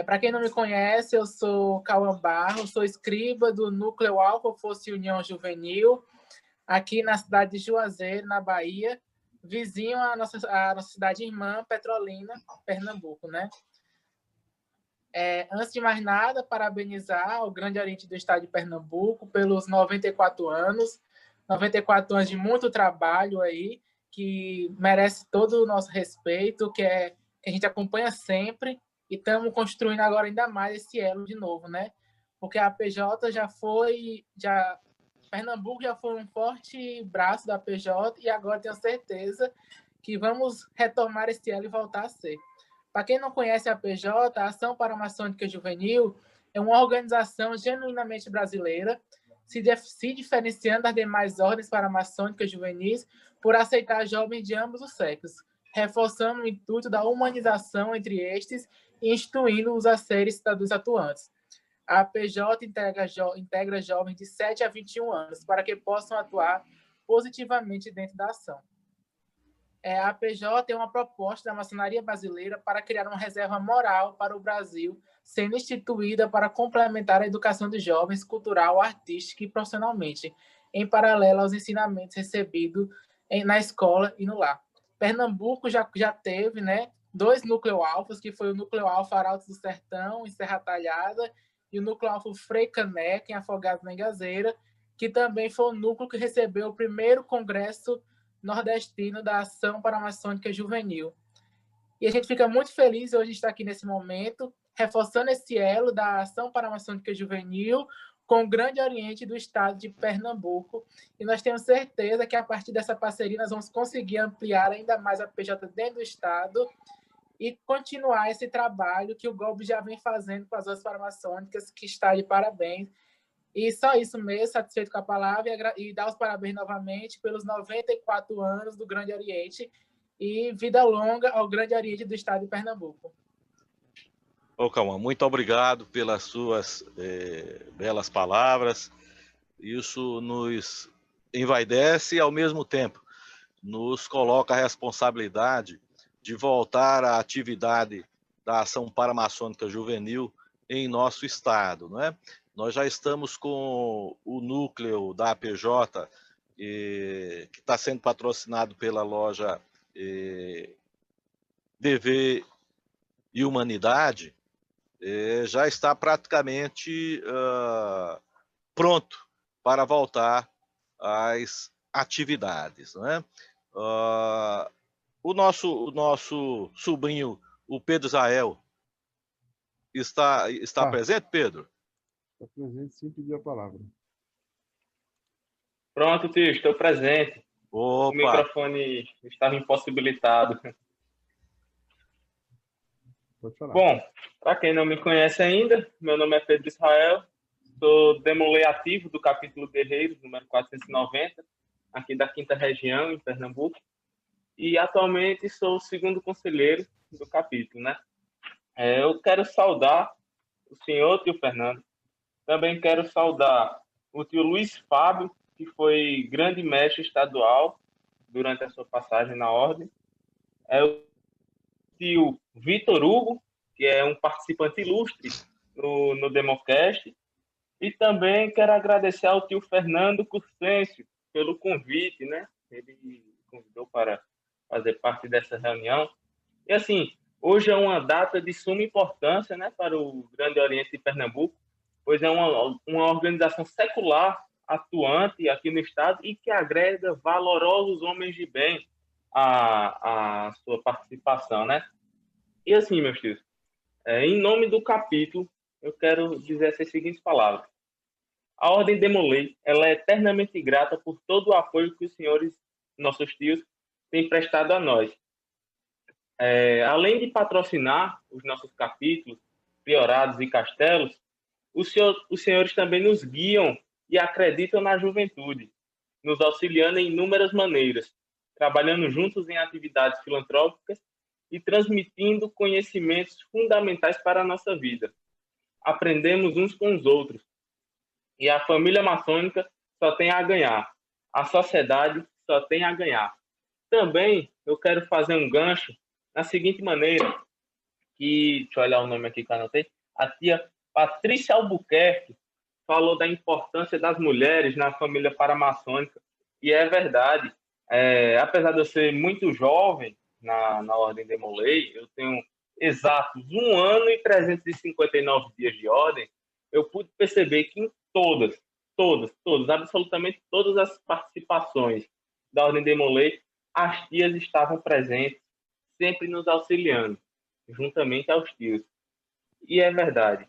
Para quem não me conhece, eu sou Cauã Barros, sou escriba do Núcleo Alfa Fosse União Juvenil, aqui na cidade de Juazeiro, na Bahia, vizinho à nossa cidade irmã, Petrolina, Pernambuco, né? Antes de mais nada, parabenizar o Grande Oriente do Estado de Pernambuco pelos 94 anos de muito trabalho aí, que merece todo o nosso respeito, que a gente acompanha sempre, e estamos construindo agora ainda mais esse elo de novo, né? Porque a PJ Pernambuco já foi um forte braço da PJ, e agora tenho certeza que vamos retomar esse elo e voltar a ser. Para quem não conhece a PJ, a Ação Paramaçônica Juvenil é uma organização genuinamente brasileira, se diferenciando das demais ordens paramaçônicas juvenis por aceitar jovens de ambos os sexos, reforçando o intuito da humanização entre estes e instruindo-os a serem cidadãos atuantes. A PJ integra jovens de 7 a 21 anos para que possam atuar positivamente dentro da ação. A PJ tem uma proposta da maçonaria brasileira para criar uma reserva moral para o Brasil, sendo instituída para complementar a educação de jovens cultural, artística e profissionalmente, em paralelo aos ensinamentos recebidos na escola e no lar. Pernambuco já teve, né, 2 núcleos alfas, que foi o núcleo alfa Arautos do Sertão, em Serra Talhada, e o núcleo alfa Frei Caneca, em Afogados na Engazeira, que também foi o núcleo que recebeu o primeiro congresso nordestino da Ação Paramaçônica Juvenil. E a gente fica muito feliz hoje de estar aqui nesse momento, reforçando esse elo da Ação Paramaçônica Juvenil com o Grande Oriente do Estado de Pernambuco. E nós temos certeza que, a partir dessa parceria, nós vamos conseguir ampliar ainda mais a PJ dentro do Estado e continuar esse trabalho que o GOB já vem fazendo com as outras paramaçônicas, que está de parabéns. E só isso mesmo, satisfeito com a palavra, e dar os parabéns novamente pelos 94 anos do Grande Oriente e vida longa ao Grande Oriente do Estado de Pernambuco. Ô, Cauã, muito obrigado pelas suas belas palavras. Isso nos envaidece e, ao mesmo tempo, nos coloca a responsabilidade de voltar à atividade da ação paramaçônica juvenil em nosso estado, não é? Nós já estamos com o núcleo da APJ, que está sendo patrocinado pela loja Dever e Humanidade, já está praticamente pronto para voltar às atividades, não é? O nosso sobrinho, o Pedro Israel, está presente, Pedro? Está presente, sim, pediu a palavra. Pronto, tio, estou presente. Opa. O microfone estava impossibilitado. Pode falar. Bom, para quem não me conhece ainda, meu nome é Pedro Israel, sou demolei ativo do capítulo Guerreiros, número 490, aqui da 5ª Região, em Pernambuco, e atualmente sou o 2º conselheiro do capítulo, né? Eu quero saudar o senhor, tio Fernando, também quero saudar o tio Luiz Fábio, que foi grande mestre estadual durante a sua passagem na ordem, o tio Vitor Hugo, que é um participante ilustre no Democast, e também quero agradecer ao tio Fernando Curcêncio pelo convite, né? Ele me convidou para fazer parte dessa reunião. E assim, hoje é uma data de suma importância, né, para o Grande Oriente de Pernambuco, pois é uma organização secular atuante aqui no estado e que agrega valorosos homens de bem à sua participação, né? E assim, meus tios, em nome do capítulo, eu quero dizer essas seguintes palavras. A Ordem Demolei, ela é eternamente grata por todo o apoio que os senhores, nossos tios, têm prestado a nós. Além de patrocinar os nossos capítulos, priorados e castelos, os senhores também nos guiam e acreditam na juventude, nos auxiliando em inúmeras maneiras, trabalhando juntos em atividades filantrópicas e transmitindo conhecimentos fundamentais para a nossa vida. Aprendemos uns com os outros. E a família maçônica só tem a ganhar. A sociedade só tem a ganhar. Também eu quero fazer um gancho na seguinte maneira, que, deixa eu olhar o nome aqui que eu anotei, a tia Patrícia Albuquerque falou da importância das mulheres na família paramaçônica. E é verdade. Apesar de eu ser muito jovem na Ordem Demolei, eu tenho exatos 1 ano e 359 dias de ordem, eu pude perceber que em todas, absolutamente todas as participações da Ordem Demolei, as tias estavam presentes, sempre nos auxiliando, juntamente aos tios. E é verdade,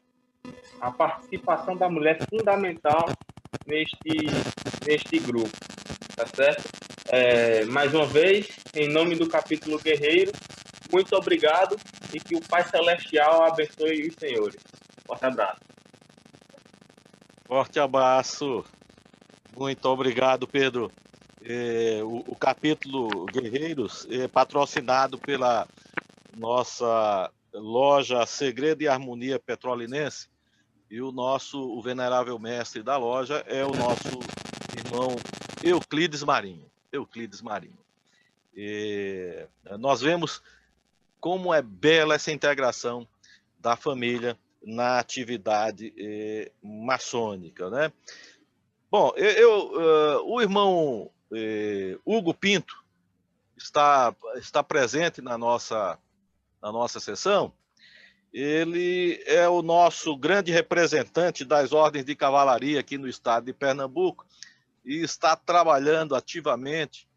a participação da mulher é fundamental neste grupo, tá certo? Mais uma vez, em nome do capítulo Guerreiro, muito obrigado e que o Pai Celestial abençoe os senhores. Forte abraço. Forte abraço. Muito obrigado, Pedro. O capítulo Guerreiros é patrocinado pela nossa loja Segredo e Harmonia Petrolinense, e o venerável mestre da loja é o nosso irmão Euclides Marinho. Nós vemos como é bela essa integração da família na atividade maçônica, né? Bom, o irmão Hugo Pinto está presente na nossa sessão. Ele é o nosso grande representante das ordens de cavalaria aqui no estado de Pernambuco e está trabalhando ativamente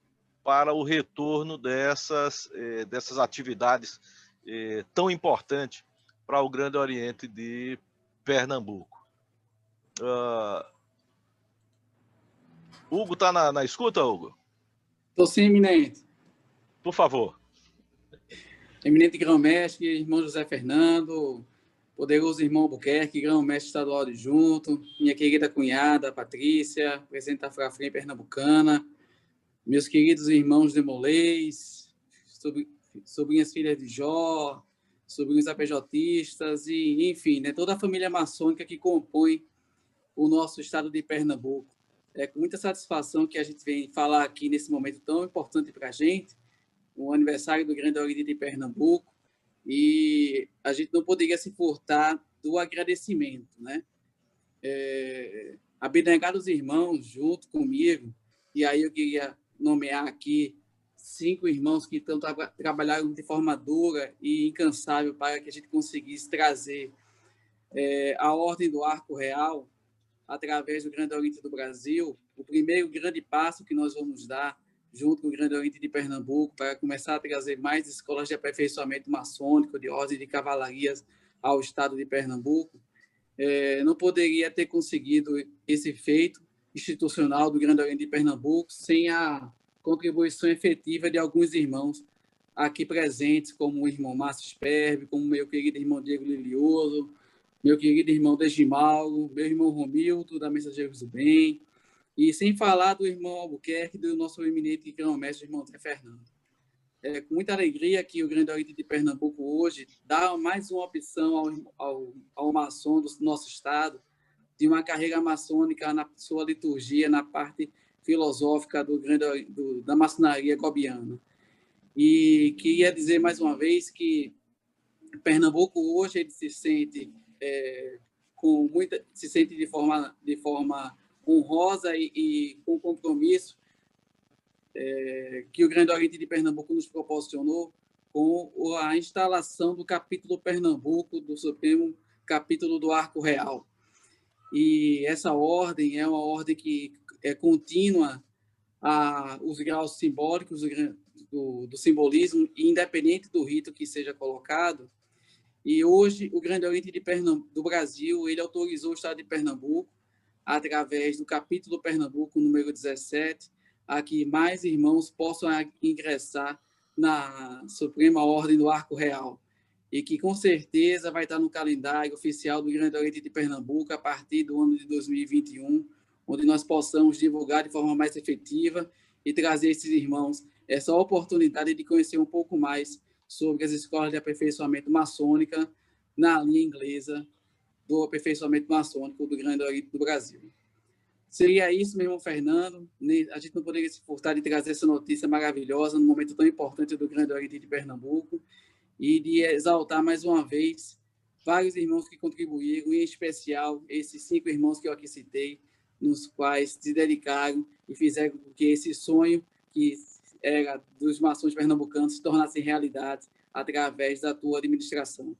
para o retorno dessas atividades tão importantes para o Grande Oriente de Pernambuco. Hugo, está na escuta, Hugo? Estou sim, eminente. Por favor. Eminente grão-mestre, irmão José Fernando, poderoso irmão Albuquerque, grão-mestre estadual adjunto, minha querida cunhada, Patrícia, presidente da Frafrem Pernambucana, meus queridos irmãos Demoleis, sobrinhas filhas de Jó, sobrinhos APJistas, e, enfim, né, toda a família maçônica que compõe o nosso estado de Pernambuco. É com muita satisfação que a gente vem falar aqui nesse momento tão importante para a gente, o aniversário do Grande Oriente de Pernambuco, e a gente não poderia se furtar do agradecimento, né? Abnegar os irmãos junto comigo, e aí eu queria nomear aqui 5 irmãos que trabalharam de forma dura e incansável para que a gente conseguisse trazer a Ordem do Arco Real através do Grande Oriente do Brasil, o primeiro grande passo que nós vamos dar junto com o Grande Oriente de Pernambuco para começar a trazer mais escolas de aperfeiçoamento maçônico, de ordem de cavalarias ao estado de Pernambuco. Não poderia ter conseguido esse feito institucional do Grande Oriente de Pernambuco sem a contribuição efetiva de alguns irmãos aqui presentes, como o irmão Márcio Sperbe, como o meu querido irmão Diego Lilioso, meu querido irmão Degimalgo, meu irmão Romildo, da Mensageiros do Bem, e sem falar do irmão Albuquerque, do nosso eminente grão-mestre, irmão Zé Fernando. Com muita alegria que o Grande Oriente de Pernambuco hoje dá mais uma opção ao maçom do nosso estado de uma carreira maçônica na sua liturgia, na parte filosófica da maçonaria gobiana. E queria dizer mais uma vez que Pernambuco hoje ele se sente de forma honrosa e com compromisso que o Grande Oriente de Pernambuco nos proporcionou com a instalação do capítulo Pernambuco do Supremo Capítulo do Arco Real. E essa ordem é uma ordem que é contínua os graus simbólicos do simbolismo, independente do rito que seja colocado. E hoje o Grande Oriente do Brasil ele autorizou o estado de Pernambuco, através do capítulo Pernambuco número 17, a que mais irmãos possam ingressar na Suprema Ordem do Arco Real, e que com certeza vai estar no calendário oficial do Grande Oriente de Pernambuco a partir do ano de 2021, onde nós possamos divulgar de forma mais efetiva e trazer esses irmãos essa oportunidade de conhecer um pouco mais sobre as escolas de aperfeiçoamento maçônica na linha inglesa do aperfeiçoamento maçônico do Grande Oriente do Brasil. Seria isso, meu irmão Fernando. A gente não poderia se furtar de trazer essa notícia maravilhosa num momento tão importante do Grande Oriente de Pernambuco e de exaltar mais uma vez vários irmãos que contribuíram, em especial esses 5 irmãos que eu aqui citei, nos quais se dedicaram e fizeram com que esse sonho que era dos maçons pernambucanos se tornasse realidade através da tua administração.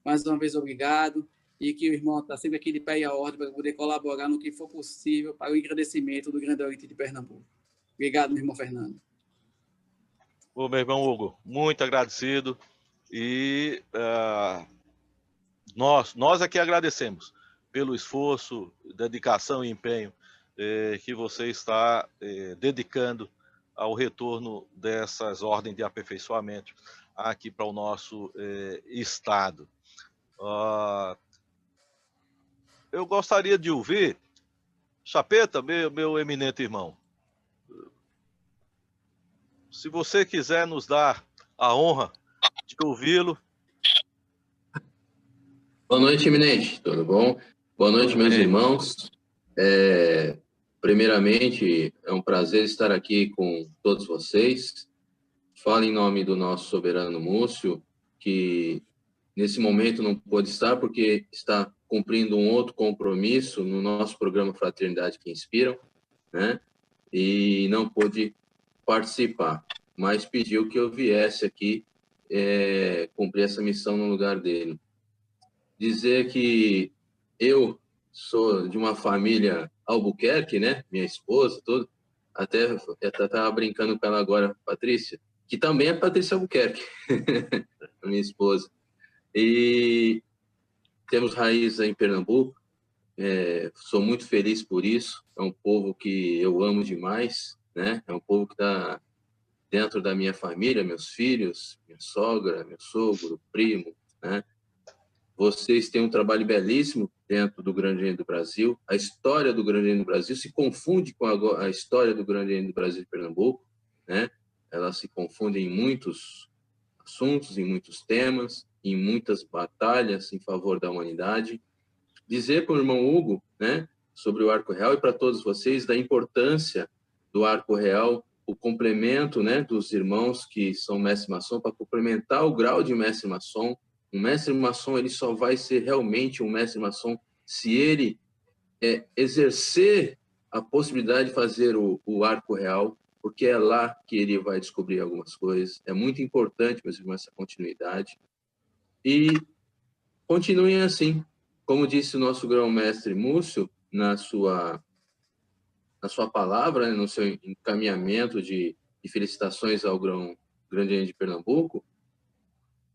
Mais uma vez, obrigado, e que o irmão está sempre aqui de pé e à ordem para poder colaborar no que for possível para o engrandecimento do Grande Oriente de Pernambuco. Obrigado, meu irmão Fernando. Ô, meu irmão Hugo, muito agradecido, e nós aqui agradecemos pelo esforço, dedicação e empenho que você está dedicando ao retorno dessas ordens de aperfeiçoamento aqui para o nosso estado. Eu gostaria de ouvir, Chapeta, meu eminente irmão, se você quiser nos dar a honra de ouvi-lo. Boa noite, eminente, tudo bom? Boa noite, meus irmãos. Primeiramente, é um prazer estar aqui com todos vocês. Falo em nome do nosso soberano Múcio, que nesse momento não pôde estar porque está cumprindo um outro compromisso no nosso programa Fraternidade que Inspiram, né? E não pôde participar, mas pediu que eu viesse aqui cumprir essa missão no lugar dele. Dizer que eu sou de uma família Albuquerque, né? Minha esposa, tudo. Até estava brincando com ela agora, Patrícia, que também é Patrícia Albuquerque, minha esposa. E temos raiz em Pernambuco. Sou muito feliz por isso. É um povo que eu amo demais, né? É um povo que está dentro da minha família, meus filhos, minha sogra, meu sogro, primo, né? Vocês têm um trabalho belíssimo dentro do Grande Oriente do Brasil. A história do Grande Oriente do Brasil se confunde com a história do Grande Oriente do Brasil de Pernambuco, né? Ela se confunde em muitos assuntos, em muitos temas, em muitas batalhas em favor da humanidade. Dizer para o irmão Hugo, né, sobre o Arco Real e para todos vocês da importância do Arco Real o complemento, né, dos irmãos que são mestre maçom, para complementar o grau de mestre maçom. Um mestre maçom, ele só vai ser realmente um mestre maçom se ele exercer a possibilidade de fazer o arco real, porque é lá que ele vai descobrir algumas coisas. É muito importante, meus irmãos, essa continuidade. E continuem assim. Como disse o nosso grão-mestre Múcio, na sua palavra, né, no seu encaminhamento de felicitações ao Grande Oriente de Pernambuco,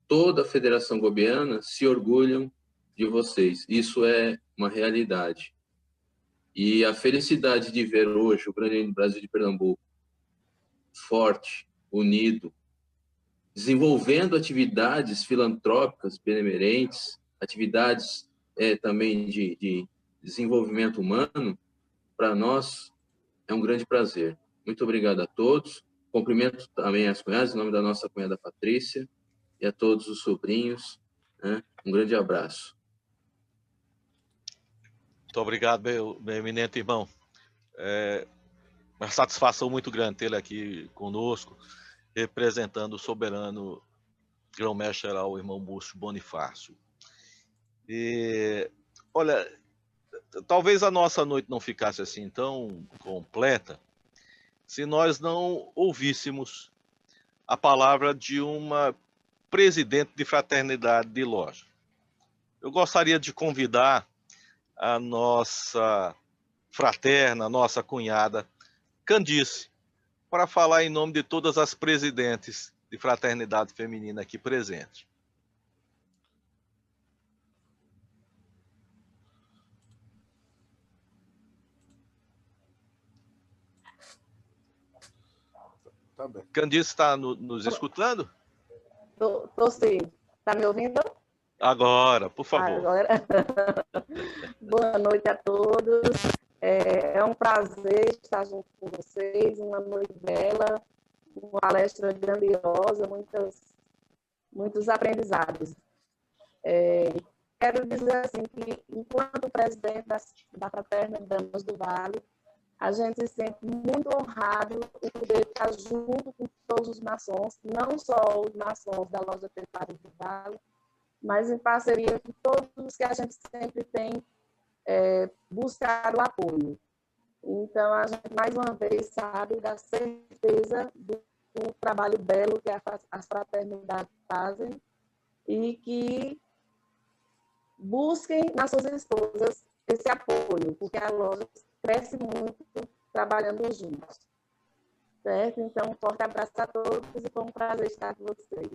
toda a Federação Gobiana se orgulham de vocês. Isso é uma realidade. E a felicidade de ver hoje o Grande Oriente do Brasil de Pernambuco forte, unido, desenvolvendo atividades filantrópicas benemerentes, atividades também de desenvolvimento humano, para nós é um grande prazer. Muito obrigado a todos. Cumprimento também as cunhadas, em nome da nossa cunhada Patrícia, e a todos os sobrinhos, né? Um grande abraço. Muito obrigado, meu eminente irmão. Uma satisfação muito grande tê-lo aqui conosco, representando o soberano grão-mestre geral, o irmão Múcio Bonifácio. E, olha, talvez a nossa noite não ficasse assim tão completa se nós não ouvíssemos a palavra de uma presidente de fraternidade de loja. Eu gostaria de convidar a nossa fraterna, nossa cunhada, Candice, para falar em nome de todas as presidentes de fraternidade feminina aqui presentes. Tá bem. Candice está nos escutando? Tô sim. Está me ouvindo? Agora, por favor. Agora. Boa noite a todos. É um prazer estar junto com vocês, uma noite bela, uma palestra grandiosa, muitos aprendizados. Quero dizer assim que, enquanto presidente da Fraterna Damas do Vale, a gente se sente muito honrado em poder estar junto com todos os maçons, não só os maçons da Loja Templários do Vale, mas em parceria com todos os que a gente sempre tem buscado apoio. Então, a gente, mais uma vez, sabe da certeza do trabalho belo que as fraternidades fazem e que busquem nas suas esposas esse apoio, porque a loja cresce muito trabalhando juntos. Certo? Então, um forte abraço a todos e foi um prazer estar com vocês.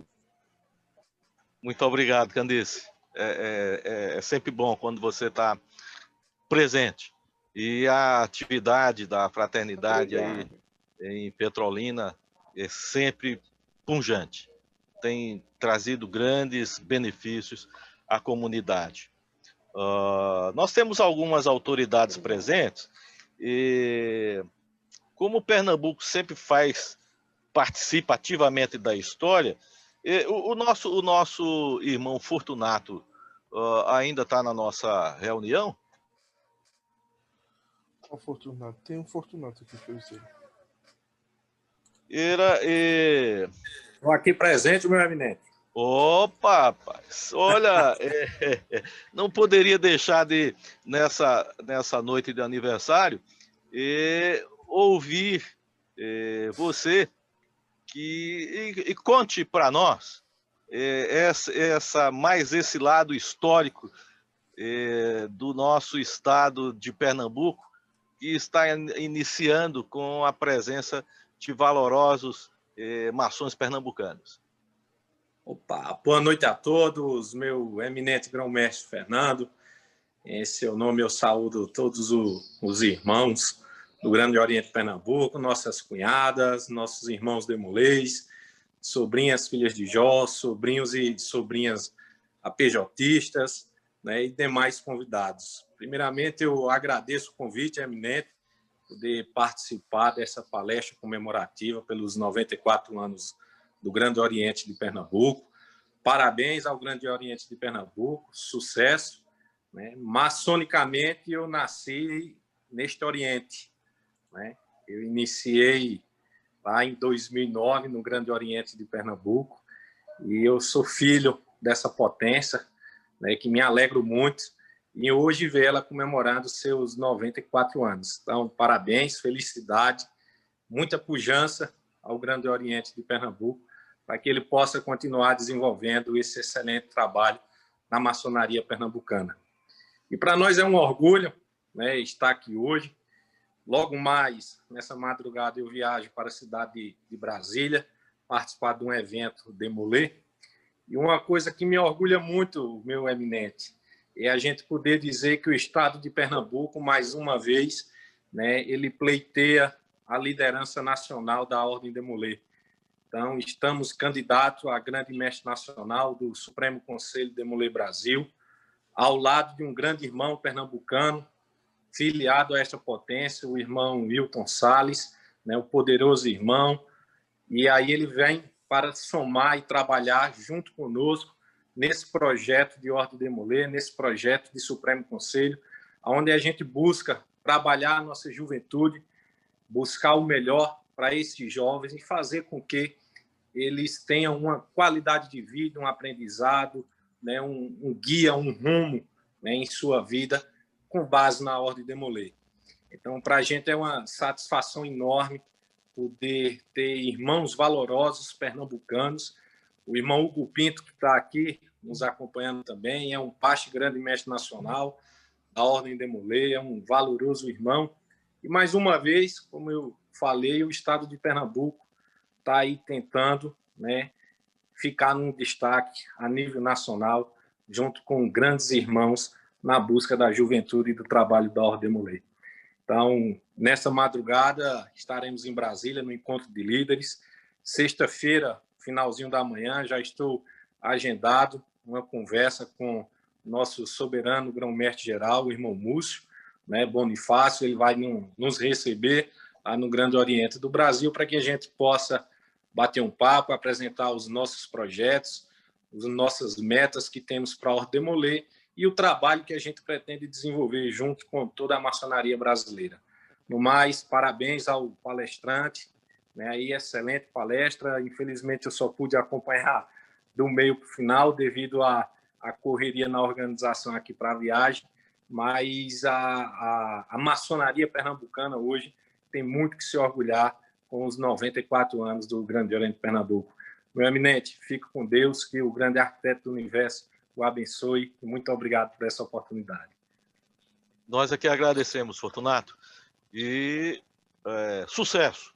Muito obrigado, Candice. É sempre bom quando você está presente. E a atividade da fraternidade aí em Petrolina é sempre pungente. Tem trazido grandes benefícios à comunidade. Nós temos algumas autoridades presentes e, como Pernambuco sempre participa ativamente da história, o nosso irmão Fortunato ainda está na nossa reunião? Qual Fortunato? Tem um Fortunato aqui que eu sei. Estou aqui presente, meu eminente. Opa, rapaz, olha, não poderia deixar de, nessa noite de aniversário, ouvir você e conte para nós esse lado histórico do nosso estado de Pernambuco, que está iniciando com a presença de valorosos maçons pernambucanos. Opa, boa noite a todos, meu eminente grão-mestre Fernando. Em seu nome eu saúdo todos os irmãos do Grande Oriente de Pernambuco, nossas cunhadas, nossos irmãos demolês, sobrinhas, filhas de Jó, sobrinhos e sobrinhas APJistas, né, e demais convidados. Primeiramente, eu agradeço o convite, eminente, poder participar dessa palestra comemorativa pelos 94 anos do Grande Oriente de Pernambuco. Parabéns ao Grande Oriente de Pernambuco, sucesso, né? Maçonicamente, eu nasci neste Oriente, né? Eu iniciei lá em 2009, no Grande Oriente de Pernambuco. E eu sou filho dessa potência, né, que me alegro muito, e hoje ver ela comemorando seus 94 anos. Então, parabéns, felicidade, muita pujança ao Grande Oriente de Pernambuco, para que ele possa continuar desenvolvendo esse excelente trabalho na maçonaria pernambucana. E para nós é um orgulho, né, estar aqui hoje. Logo mais, nessa madrugada, eu viajo para a cidade de Brasília, participar de um evento Demolê. E uma coisa que me orgulha muito, meu eminente, é a gente poder dizer que o Estado de Pernambuco, mais uma vez, né, ele pleiteia a liderança nacional da Ordem Demolê. Então, estamos candidatos a grande mestre nacional do Supremo Conselho Demolê Brasil, ao lado de um grande irmão pernambucano, filiado a esta potência, o irmão Wilton Salles, né, o poderoso irmão, e aí ele vem para somar e trabalhar junto conosco nesse projeto de Ordem Demolê, nesse projeto de Supremo Conselho, onde a gente busca trabalhar a nossa juventude, buscar o melhor para esses jovens e fazer com que eles tenham uma qualidade de vida, um aprendizado, né, um guia, um rumo, né, em sua vida, com base na Ordem Demolê. Então, para a gente é uma satisfação enorme poder ter irmãos valorosos pernambucanos. O irmão Hugo Pinto, que está aqui nos acompanhando também, é um paste grande mestre nacional da Ordem Demolê, é um valoroso irmão. E, mais uma vez, como eu falei, o Estado de Pernambuco está aí tentando, né, ficar num destaque a nível nacional, junto com grandes irmãos na busca da juventude e do trabalho da Ordem Demolê. Então, nessa madrugada, estaremos em Brasília, no Encontro de Líderes. Sexta-feira, finalzinho da manhã, já estou agendado uma conversa com nosso soberano grão-mestre-geral, o irmão Múcio, né, Bonifácio. Ele vai nos receber lá no Grande Oriente do Brasil para que a gente possa bater um papo, apresentar os nossos projetos, as nossas metas que temos para a Ordem Demolê e o trabalho que a gente pretende desenvolver junto com toda a maçonaria brasileira. No mais, parabéns ao palestrante, né, aí, excelente palestra. Infelizmente, eu só pude acompanhar do meio para o final devido à correria na organização aqui para a viagem, mas a maçonaria pernambucana hoje tem muito que se orgulhar com os 94 anos do Grande Oriente de Pernambuco. Meu eminente, fico com Deus, que o grande arquiteto do universo o abençoe e muito obrigado por essa oportunidade. Nós aqui agradecemos, Fortunato, e sucesso,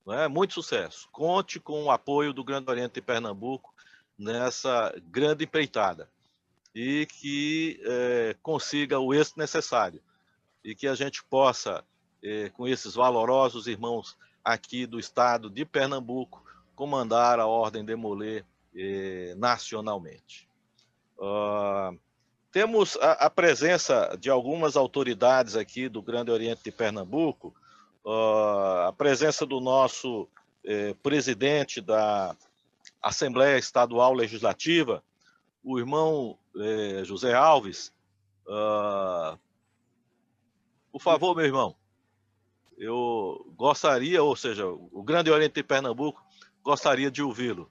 né? Muito sucesso. Conte com o apoio do Grande Oriente de Pernambuco nessa grande empreitada e que consiga o êxito necessário e que a gente possa, com esses valorosos irmãos aqui do estado de Pernambuco, comandar a Ordem Demolê nacionalmente. Temos a presença de algumas autoridades aqui do Grande Oriente de Pernambuco, a presença do nosso presidente da Assembleia Estadual Legislativa, o irmão José Alves. Por favor, meu irmão, eu gostaria, ou seja, o Grande Oriente de Pernambuco gostaria de ouvi-lo.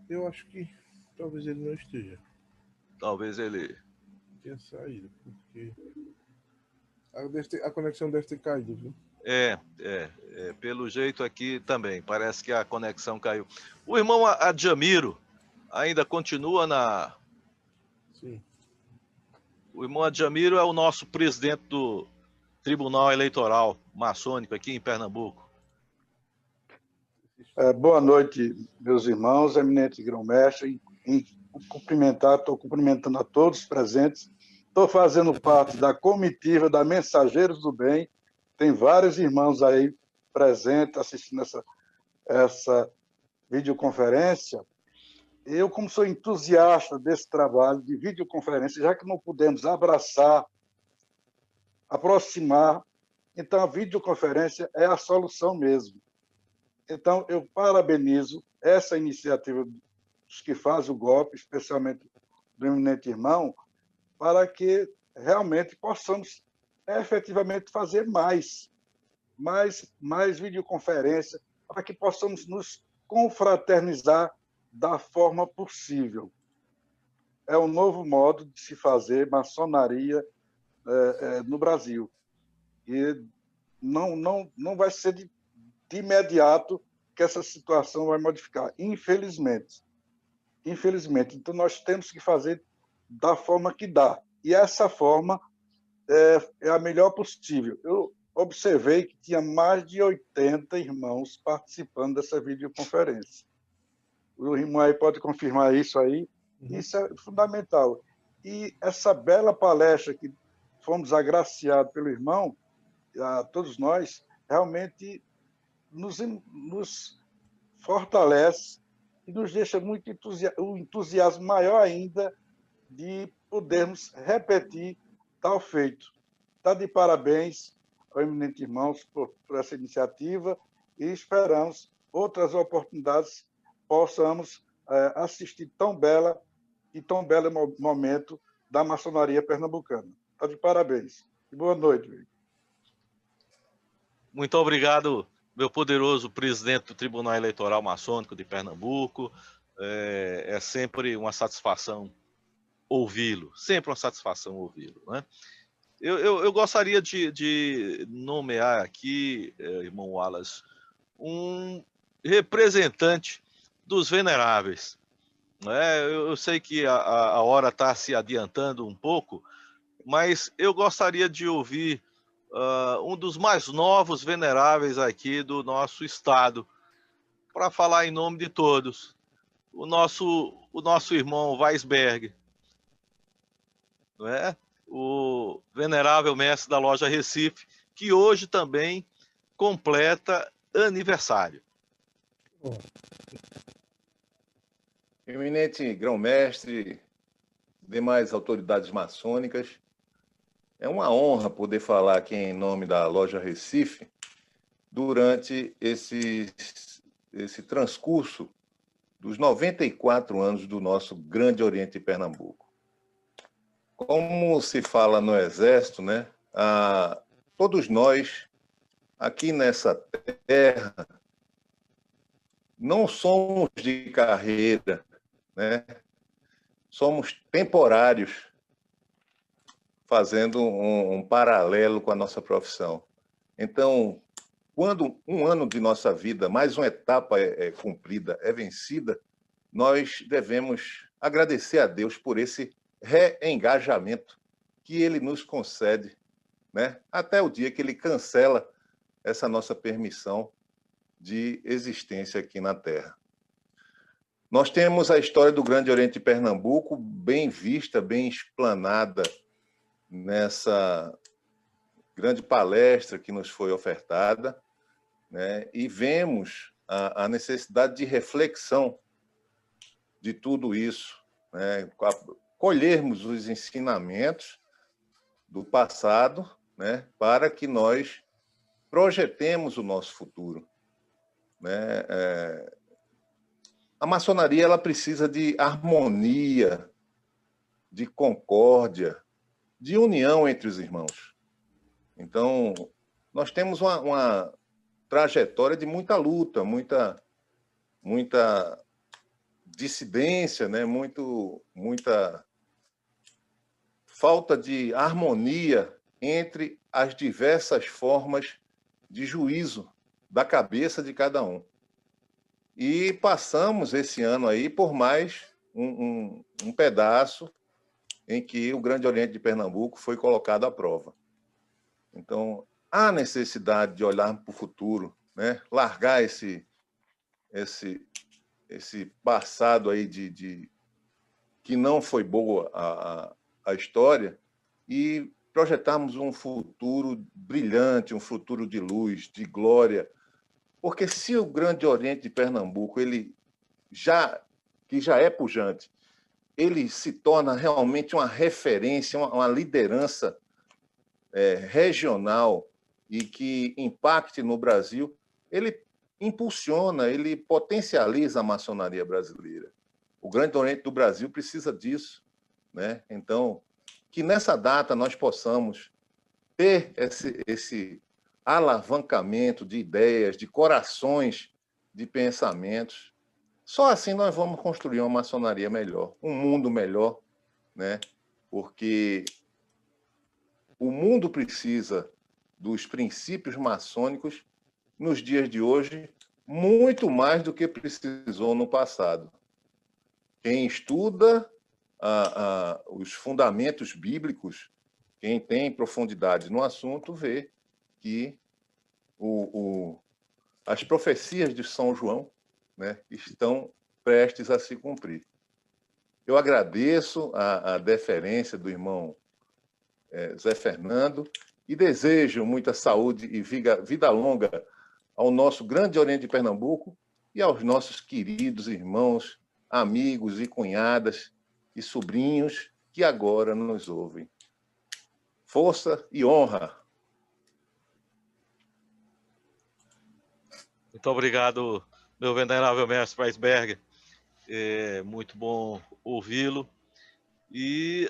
Eu acho que talvez ele não esteja. Talvez ele tenha saído, porque a conexão deve ter caído, viu? Pelo jeito aqui também, parece que a conexão caiu. O irmão Adjamiro ainda continua na... Sim. O irmão Adjamiro é o nosso presidente do Tribunal Eleitoral Maçônico aqui em Pernambuco. Boa noite, meus irmãos, eminente grão-mestre. Estou cumprimentando a todos os presentes. Estou fazendo parte da comitiva da Mensageiros do Bem. Tem vários irmãos aí presentes assistindo essa videoconferência. Eu, como sou entusiasta desse trabalho de videoconferência, já que não podemos abraçar, aproximar, então a videoconferência é a solução mesmo. Então, eu parabenizo essa iniciativa dos que fazem o golpe, especialmente do eminente irmão, para que realmente possamos efetivamente fazer mais videoconferência, para que possamos nos confraternizar da forma possível. É um novo modo de se fazer maçonaria no Brasil. E não vai ser de imediato que essa situação vai modificar, infelizmente. Infelizmente. Então, nós temos que fazer da forma que dá. E essa forma é a melhor possível. Eu observei que tinha mais de 80 irmãos participando dessa videoconferência. O irmão aí pode confirmar isso aí. Isso é fundamental. E essa bela palestra que fomos agraciados pelo irmão, a todos nós, realmente nos fortalece e nos deixa muito um entusiasmo maior ainda de podermos repetir tal feito. Está de parabéns ao eminente irmãos por essa iniciativa e esperamos outras oportunidades possamos assistir tão belo momento da maçonaria pernambucana. Está de parabéns. E boa noite. Muito obrigado, meu poderoso presidente do Tribunal Eleitoral Maçônico de Pernambuco. É sempre uma satisfação ouvi-lo, sempre uma satisfação ouvi-lo, né? Eu gostaria de nomear aqui, irmão Wallace, um representante dos veneráveis. Eu sei que a hora está se adiantando um pouco, mas eu gostaria de ouvir um dos mais novos veneráveis aqui do nosso estado, para falar em nome de todos, o nosso irmão Weisberg, não é? O venerável mestre da loja Recife, que hoje também completa aniversário. Eminente grão-mestre, demais autoridades maçônicas, é uma honra poder falar aqui em nome da loja Recife durante esse transcurso dos 94 anos do nosso Grande Oriente de Pernambuco. Como se fala no Exército, né? Todos nós, aqui nessa terra, não somos de carreira, né? Somos temporários, fazendo um paralelo com a nossa profissão. Então, quando um ano de nossa vida, mais uma etapa é cumprida, é vencida, nós devemos agradecer a Deus por esse reengajamento que Ele nos concede, né? Até o dia que Ele cancela essa nossa permissão de existência aqui na Terra. Nós temos a história do Grande Oriente de Pernambuco bem vista, bem explanada nessa grande palestra que nos foi ofertada, né? E vemos a necessidade de reflexão de tudo isso, né? Colhermos os ensinamentos do passado, né? Para que nós projetemos o nosso futuro, né? A maçonaria ela precisa de harmonia, de concórdia, de união entre os irmãos. Então, nós temos uma trajetória de muita luta, muita dissidência, né? Muita falta de harmonia entre as diversas formas de juízo da cabeça de cada um. E passamos esse ano aí por mais um pedaço em que o Grande Oriente de Pernambuco foi colocado à prova. Então, há necessidade de olhar para o futuro, né? Largar esse passado aí que não foi boa a história e projetarmos um futuro brilhante, um futuro de luz, de glória. Porque se o Grande Oriente de Pernambuco, que já é pujante, ele se torna realmente uma referência, uma liderança regional e que impacte no Brasil, ele impulsiona, ele potencializa a maçonaria brasileira. O Grande Oriente do Brasil precisa disso, né? Então, que nessa data nós possamos ter esse alavancamento de ideias, de corações, de pensamentos. Só assim nós vamos construir uma maçonaria melhor, um mundo melhor, né? Porque o mundo precisa dos princípios maçônicos nos dias de hoje muito mais do que precisou no passado. Quem estuda os fundamentos bíblicos, quem tem profundidade no assunto, vê que as profecias de São João, né, estão prestes a se cumprir. Eu agradeço a deferência do irmão Zé Fernando e desejo muita saúde e vida longa ao nosso Grande Oriente de Pernambuco e aos nossos queridos irmãos, amigos e cunhadas e sobrinhos que agora nos ouvem. Força e honra. Muito obrigado, meu venerável mestre Weisberg. É muito bom ouvi-lo. E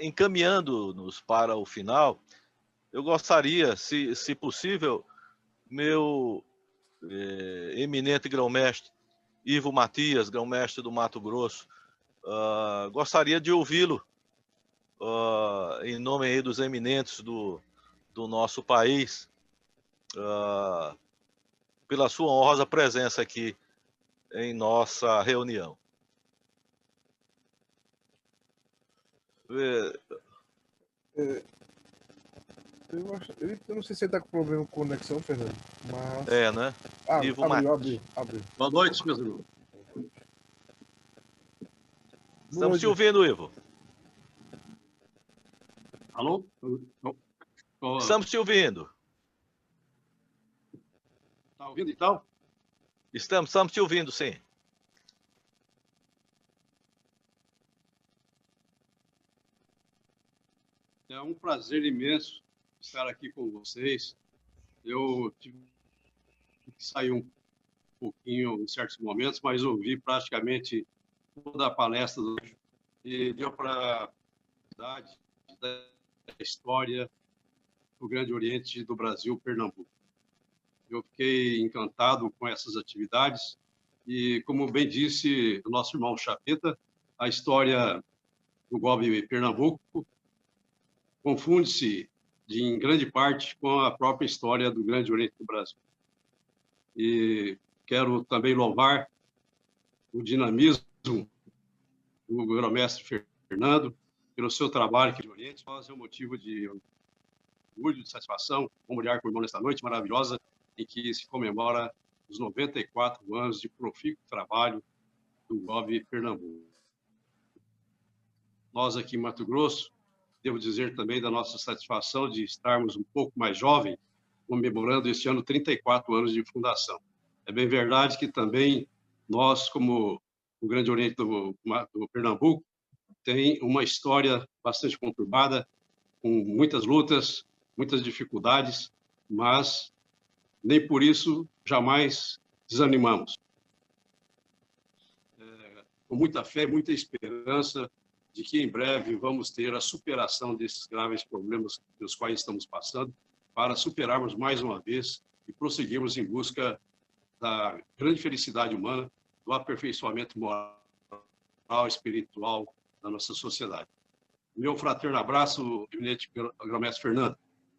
encaminhando-nos para o final, eu gostaria, se possível, meu eminente grão-mestre Ivo Matias, grão-mestre do Mato Grosso, gostaria de ouvi-lo em nome aí dos eminentes do nosso país, pela sua honrosa presença aqui em nossa reunião. Eu não sei se ele está com problema com conexão, Fernando, mas... né? Ivo abriu. Boa noite, meus irmãos. Estamos te ouvindo, Ivo. Alô? Estamos te ouvindo. Está ouvindo, então? Estamos te ouvindo, sim. É um prazer imenso estar aqui com vocês. Eu tive que sair um pouquinho em certos momentos, mas ouvi praticamente toda a palestra e deu para da história do Grande Oriente do Brasil, Pernambuco. Eu fiquei encantado com essas atividades e, como bem disse o nosso irmão Chapeta, a história do GOB Pernambuco confunde-se em grande parte com a própria história do Grande Oriente do Brasil. E quero também louvar o dinamismo do grão-mestre Fernando pelo seu trabalho aqui no Oriente. Nós é um motivo de orgulho, de satisfação, comulgar com o irmão nesta noite maravilhosa em que se comemora os 94 anos de profícuo trabalho do GOB Pernambuco. Nós aqui em Mato Grosso, devo dizer também da nossa satisfação de estarmos um pouco mais jovens, comemorando este ano 34 anos de fundação. É bem verdade que também nós, como o Grande Oriente do Pernambuco, tem uma história bastante conturbada, com muitas lutas, muitas dificuldades, mas nem por isso jamais desanimamos. Com muita fé, muita esperança de que em breve vamos ter a superação desses graves problemas pelos quais estamos passando, para superarmos mais uma vez e prosseguirmos em busca da grande felicidade humana, do aperfeiçoamento moral e espiritual da nossa sociedade. Meu fraterno abraço, eminente grão-mestre Fernando,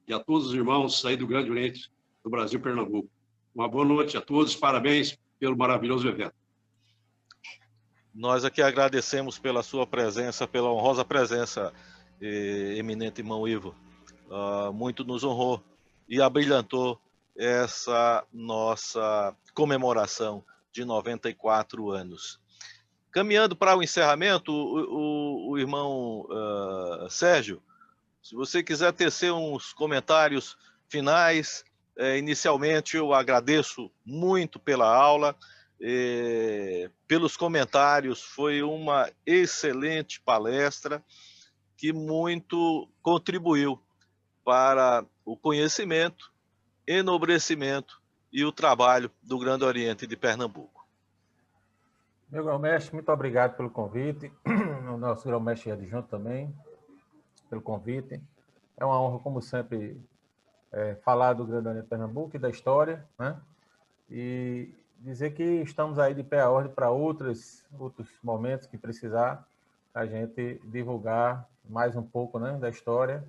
e a todos os irmãos aí do Grande Oriente do Brasil, Pernambuco. Uma boa noite a todos, parabéns pelo maravilhoso evento. Nós aqui agradecemos pela sua presença, pela honrosa presença, eminente irmão Ivo. Muito nos honrou e abrilhantou essa nossa comemoração de 94 anos. Caminhando para o encerramento, o irmão Sérgio, se você quiser tecer uns comentários finais, inicialmente eu agradeço muito pela aula, pelos comentários, foi uma excelente palestra que muito contribuiu para o conhecimento, enobrecimento e o trabalho do Grande Oriente de Pernambuco. Meu grão-mestre, muito obrigado pelo convite. O nosso grão-mestre adjunto também, pelo convite. É uma honra, como sempre, falar do Grande Oriente Pernambuco e da história, né? E dizer que estamos aí de pé à ordem para outros momentos que precisar, a gente divulgar mais um pouco, né, da história.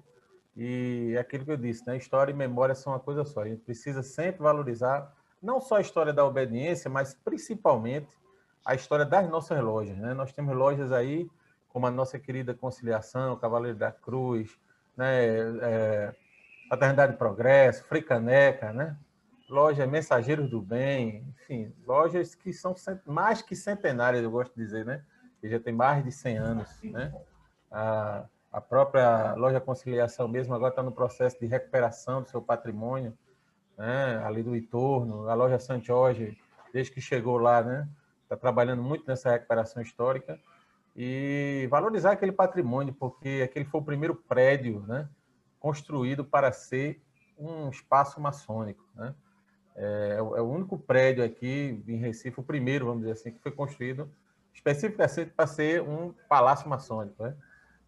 E é aquilo que eu disse, né? História e memória são uma coisa só. A gente precisa sempre valorizar não só a história da obediência, mas principalmente a história das nossas lojas, né? Nós temos lojas aí, como a nossa querida Conciliação, Cavaleiro da Cruz, né? Fraternidade Progresso, Fricaneca, né? Loja Mensageiros do Bem, enfim, lojas que são mais que centenárias, eu gosto de dizer, né? Que já tem mais de 100 anos, né? A própria loja Conciliação mesmo agora está no processo de recuperação do seu patrimônio, né? Ali do entorno, a loja São Jorge, desde que chegou lá, né? Está trabalhando muito nessa recuperação histórica e valorizar aquele patrimônio, porque aquele foi o primeiro prédio, né? Construído para ser um espaço maçônico, né? É o único prédio aqui em Recife, o primeiro, vamos dizer assim, que foi construído especificamente para ser um palácio maçônico, né?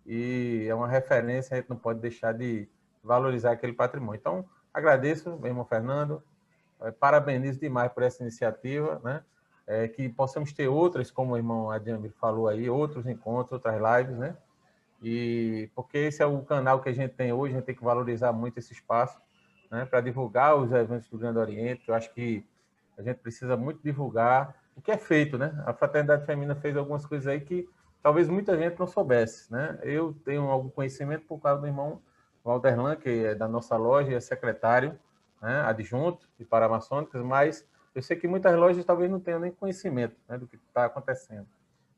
E é uma referência, a gente não pode deixar de valorizar aquele patrimônio. Então, agradeço, meu irmão Fernando, parabenizo demais por essa iniciativa, né? Que possamos ter outras, como o irmão Adjamir falou aí, outros encontros, outras lives, né? E porque esse é o canal que a gente tem hoje, a gente tem que valorizar muito esse espaço, né, para divulgar os eventos do Grande Oriente. Eu acho que a gente precisa muito divulgar o que é feito, né? A Fraternidade Feminina fez algumas coisas aí que talvez muita gente não soubesse, né? Eu tenho algum conhecimento por causa do irmão Valderlan, que é da nossa loja, é secretário, né, adjunto de Paramaçônicas, mas eu sei que muitas lojas talvez não tenham nem conhecimento, né, do que está acontecendo.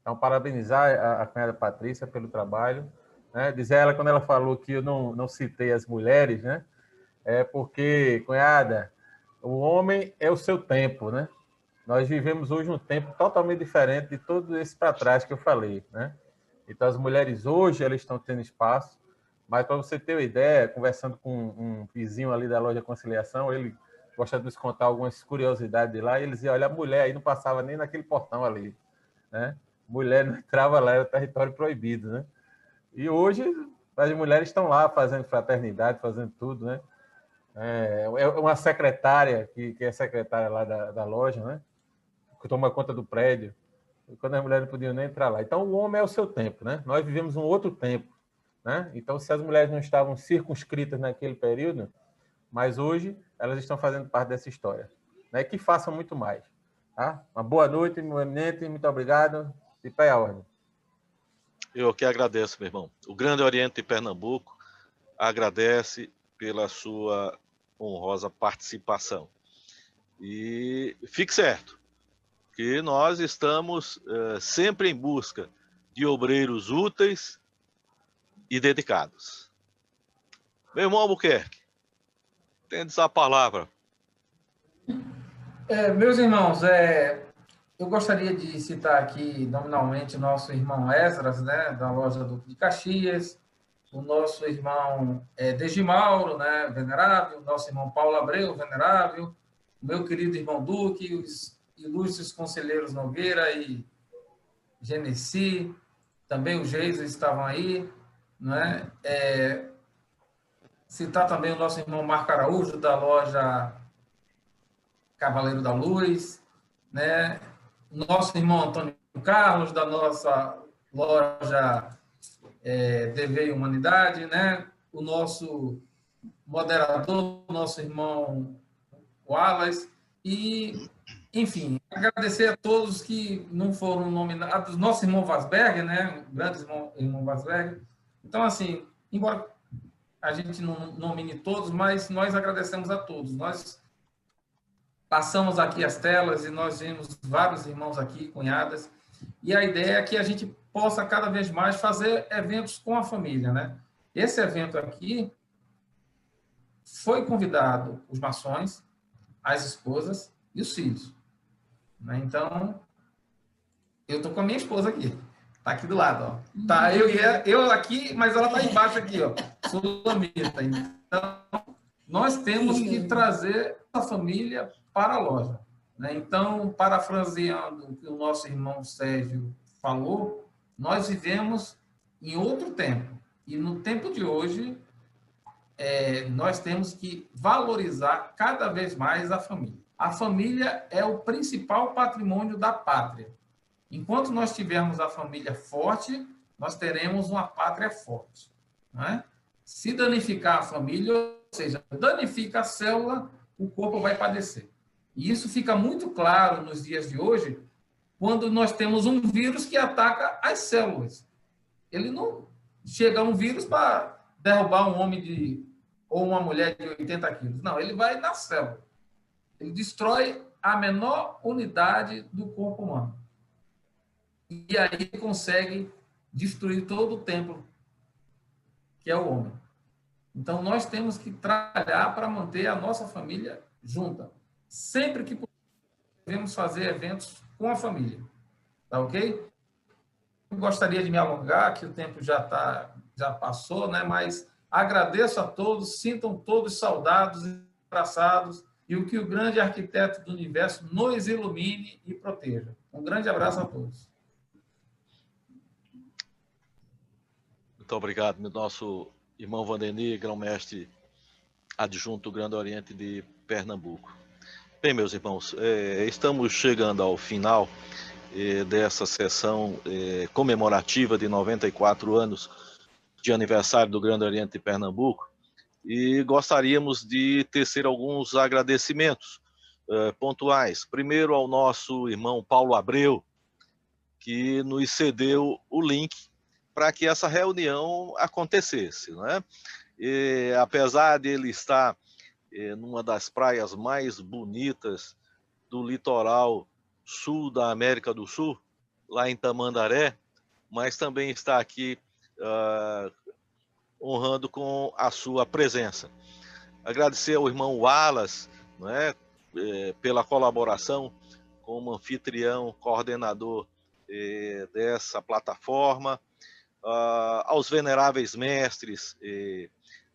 Então, parabenizar a cunhada Patrícia pelo trabalho, né? Dizer ela, quando ela falou que eu não citei as mulheres, né? É porque, cunhada, o homem é o seu tempo, né? Nós vivemos hoje um tempo totalmente diferente de todo esse para trás que eu falei, né? Então, as mulheres hoje, elas estão tendo espaço, mas para você ter uma ideia, conversando com um vizinho ali da loja Conciliação, ele gosta de nos contar algumas curiosidades de lá, e ele dizia, olha, a mulher aí não passava nem naquele portão ali, né? Mulher não entrava lá, era território proibido, né? E hoje, as mulheres estão lá fazendo fraternidade, fazendo tudo, né? É uma secretária, que é secretária lá da loja, né? Que toma conta do prédio, quando as mulheres não podiam nem entrar lá. Então, o homem é o seu tempo, né? Nós vivemos um outro tempo, né? Então, se as mulheres não estavam circunscritas naquele período, mas hoje elas estão fazendo parte dessa história, né? Que façam muito mais, tá? Uma boa noite, meu eminente, muito obrigado, de pé à ordem. Eu que agradeço, meu irmão. O Grande Oriente de Pernambuco agradece pela sua honrosa participação. E fique certo que nós estamos sempre em busca de obreiros úteis e dedicados. Meu irmão Albuquerque, tendes a palavra. Meus irmãos, eu gostaria de citar aqui nominalmente nosso irmão Esdras, né, da loja Duque de Caxias, o nosso irmão Degimauro, né, venerável, nosso irmão Paulo Abreu, venerável, o meu querido irmão Duque, os ilustres conselheiros Nogueira e Genesi, também os Geis estavam aí, né? Citar também o nosso irmão Marco Araújo, da loja Cavaleiro da Luz, né? Nosso irmão Antônio Carlos, da nossa loja DV e Humanidade, né? O nosso moderador, nosso irmão Wallace, e, enfim, agradecer a todos que não foram nominados, nosso irmão Vasberg, né? O grande irmão Vasberg. Então, assim, embora a gente não nomine todos, mas nós agradecemos a todos. Nós passamos aqui as telas e nós vimos vários irmãos aqui, cunhadas, e a ideia é que a gente possa cada vez mais fazer eventos com a família, né? Esse evento aqui foi convidado os maçons, as esposas e os filhos, né? Então, eu tô com a minha esposa aqui, tá aqui do lado, ó. Tá eu aqui, mas ela tá embaixo aqui, ó, Sulamita. Então, nós temos que trazer a família para a loja, né? Então, parafraseando o que o nosso irmão Sérgio falou, nós vivemos em outro tempo. E no tempo de hoje, nós temos que valorizar cada vez mais a família. A família é o principal patrimônio da pátria. Enquanto nós tivermos a família forte, nós teremos uma pátria forte. Não é? Se danificar a família, ou seja, danifica a célula, o corpo vai padecer. E isso fica muito claro nos dias de hoje, quando nós temos um vírus que ataca as células. Ele não chega um vírus para derrubar um homem ou uma mulher de 80 quilos. Não, ele vai na célula. Ele destrói a menor unidade do corpo humano. E aí consegue destruir todo o templo, que é o homem. Então, nós temos que trabalhar para manter a nossa família junta. Sempre que possível, devemos fazer eventos com a família. Tá ok? Eu gostaria de me alongar, que o tempo já passou, né? Mas agradeço a todos, sintam todos saudados e abraçados, e que o grande arquiteto do universo nos ilumine e proteja. Um grande abraço a todos. Muito obrigado, meu nosso irmão Vandenir, grão-mestre adjunto do Grande Oriente de Pernambuco. Bem, meus irmãos, estamos chegando ao final dessa sessão comemorativa de 94 anos de aniversário do Grande Oriente de Pernambuco, e gostaríamos de tecer alguns agradecimentos pontuais. Primeiro ao nosso irmão Paulo Abreu, que nos cedeu o link para que essa reunião acontecesse, né? E, apesar de ele estar numa das praias mais bonitas do litoral sul da América do Sul, lá em Tamandaré, mas também está aqui honrando com a sua presença. Agradecer ao irmão Wallace, né, pela colaboração como anfitrião, coordenador dessa plataforma, aos veneráveis mestres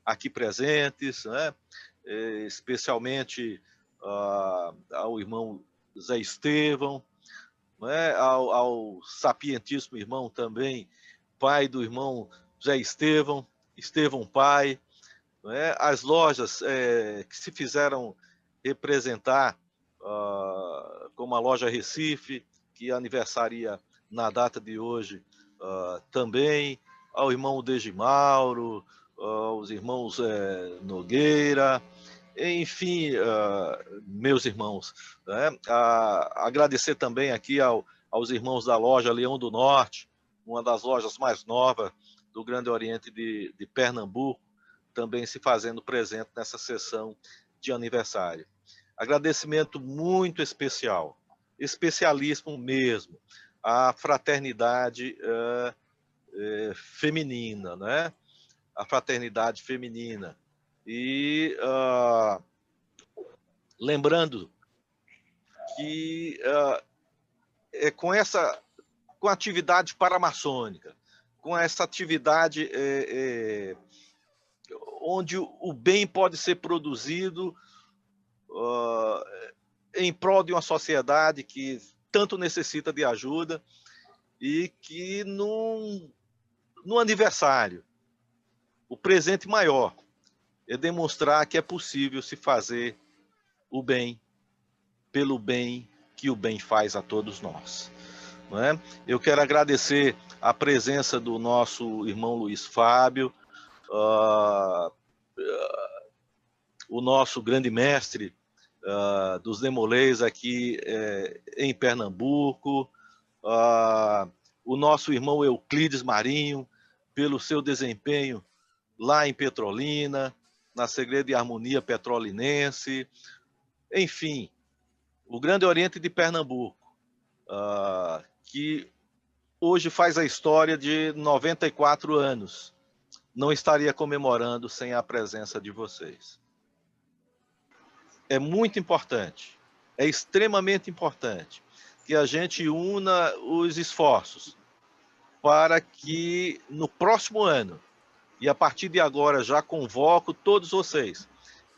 aqui presentes, né, especialmente ao irmão Zé Estevão, né, ao sapientíssimo irmão também, pai do irmão Zé Estevão, Estevão pai, né, as lojas que se fizeram representar, como a loja Recife, que aniversaria na data de hoje também, ao irmão Degimauro, aos irmãos Nogueira, enfim, meus irmãos, né? Agradecer também aqui aos irmãos da loja Leão do Norte, uma das lojas mais novas do Grande Oriente de Pernambuco, também se fazendo presente nessa sessão de aniversário. Agradecimento muito especial, especialíssimo mesmo, à fraternidade feminina, né? A fraternidade feminina. E lembrando que com a atividade paramaçônica, com essa atividade onde o bem pode ser produzido em prol de uma sociedade que tanto necessita de ajuda, e que no aniversário, o presente maior é demonstrar que é possível se fazer o bem pelo bem que o bem faz a todos nós. Não é? Eu quero agradecer a presença do nosso irmão Luiz Fábio, o nosso grande mestre dos Demolês aqui em Pernambuco, o nosso irmão Euclides Marinho, pelo seu desempenho lá em Petrolina, na Segredo e Harmonia Petrolinense, enfim, o Grande Oriente de Pernambuco, que hoje faz a história de 94 anos, não estaria comemorando sem a presença de vocês. É muito importante, é extremamente importante que a gente una os esforços para que no próximo ano, e a partir de agora já convoco todos vocês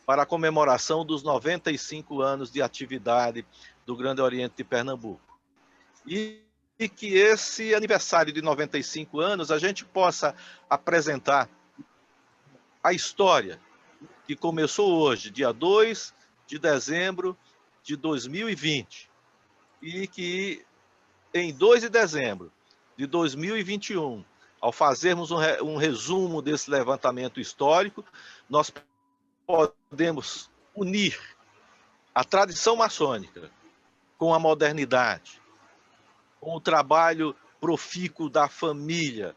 para a comemoração dos 95 anos de atividade do Grande Oriente de Pernambuco. E que esse aniversário de 95 anos a gente possa apresentar a história que começou hoje, dia 2 de dezembro de 2020, e que em 2 de dezembro de 2021, ao fazermos um resumo desse levantamento histórico, nós podemos unir a tradição maçônica com a modernidade, com o trabalho profícuo da família,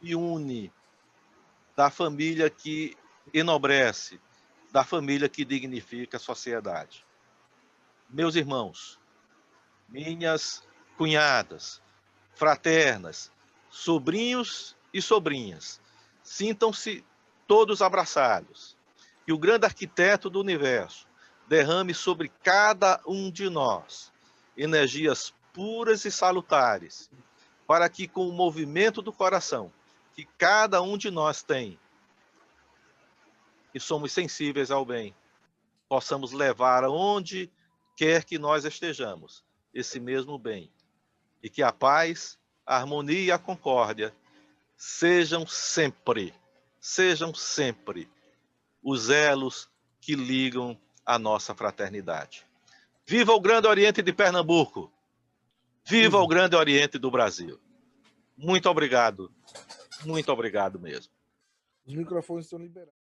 que une, da família que enobrece, da família que dignifica a sociedade. Meus irmãos, minhas cunhadas, fraternas, sobrinhos e sobrinhas, sintam-se todos abraçados. Que o grande arquiteto do universo derrame sobre cada um de nós energias puras e salutares, para que com o movimento do coração que cada um de nós tem, e somos sensíveis ao bem, possamos levar aonde quer que nós estejamos esse mesmo bem. E que a paz, a harmonia e a concórdia sejam sempre os elos que ligam a nossa fraternidade. Viva o Grande Oriente de Pernambuco! Viva o Grande Oriente do Brasil! Muito obrigado mesmo. Os microfones estão liberados.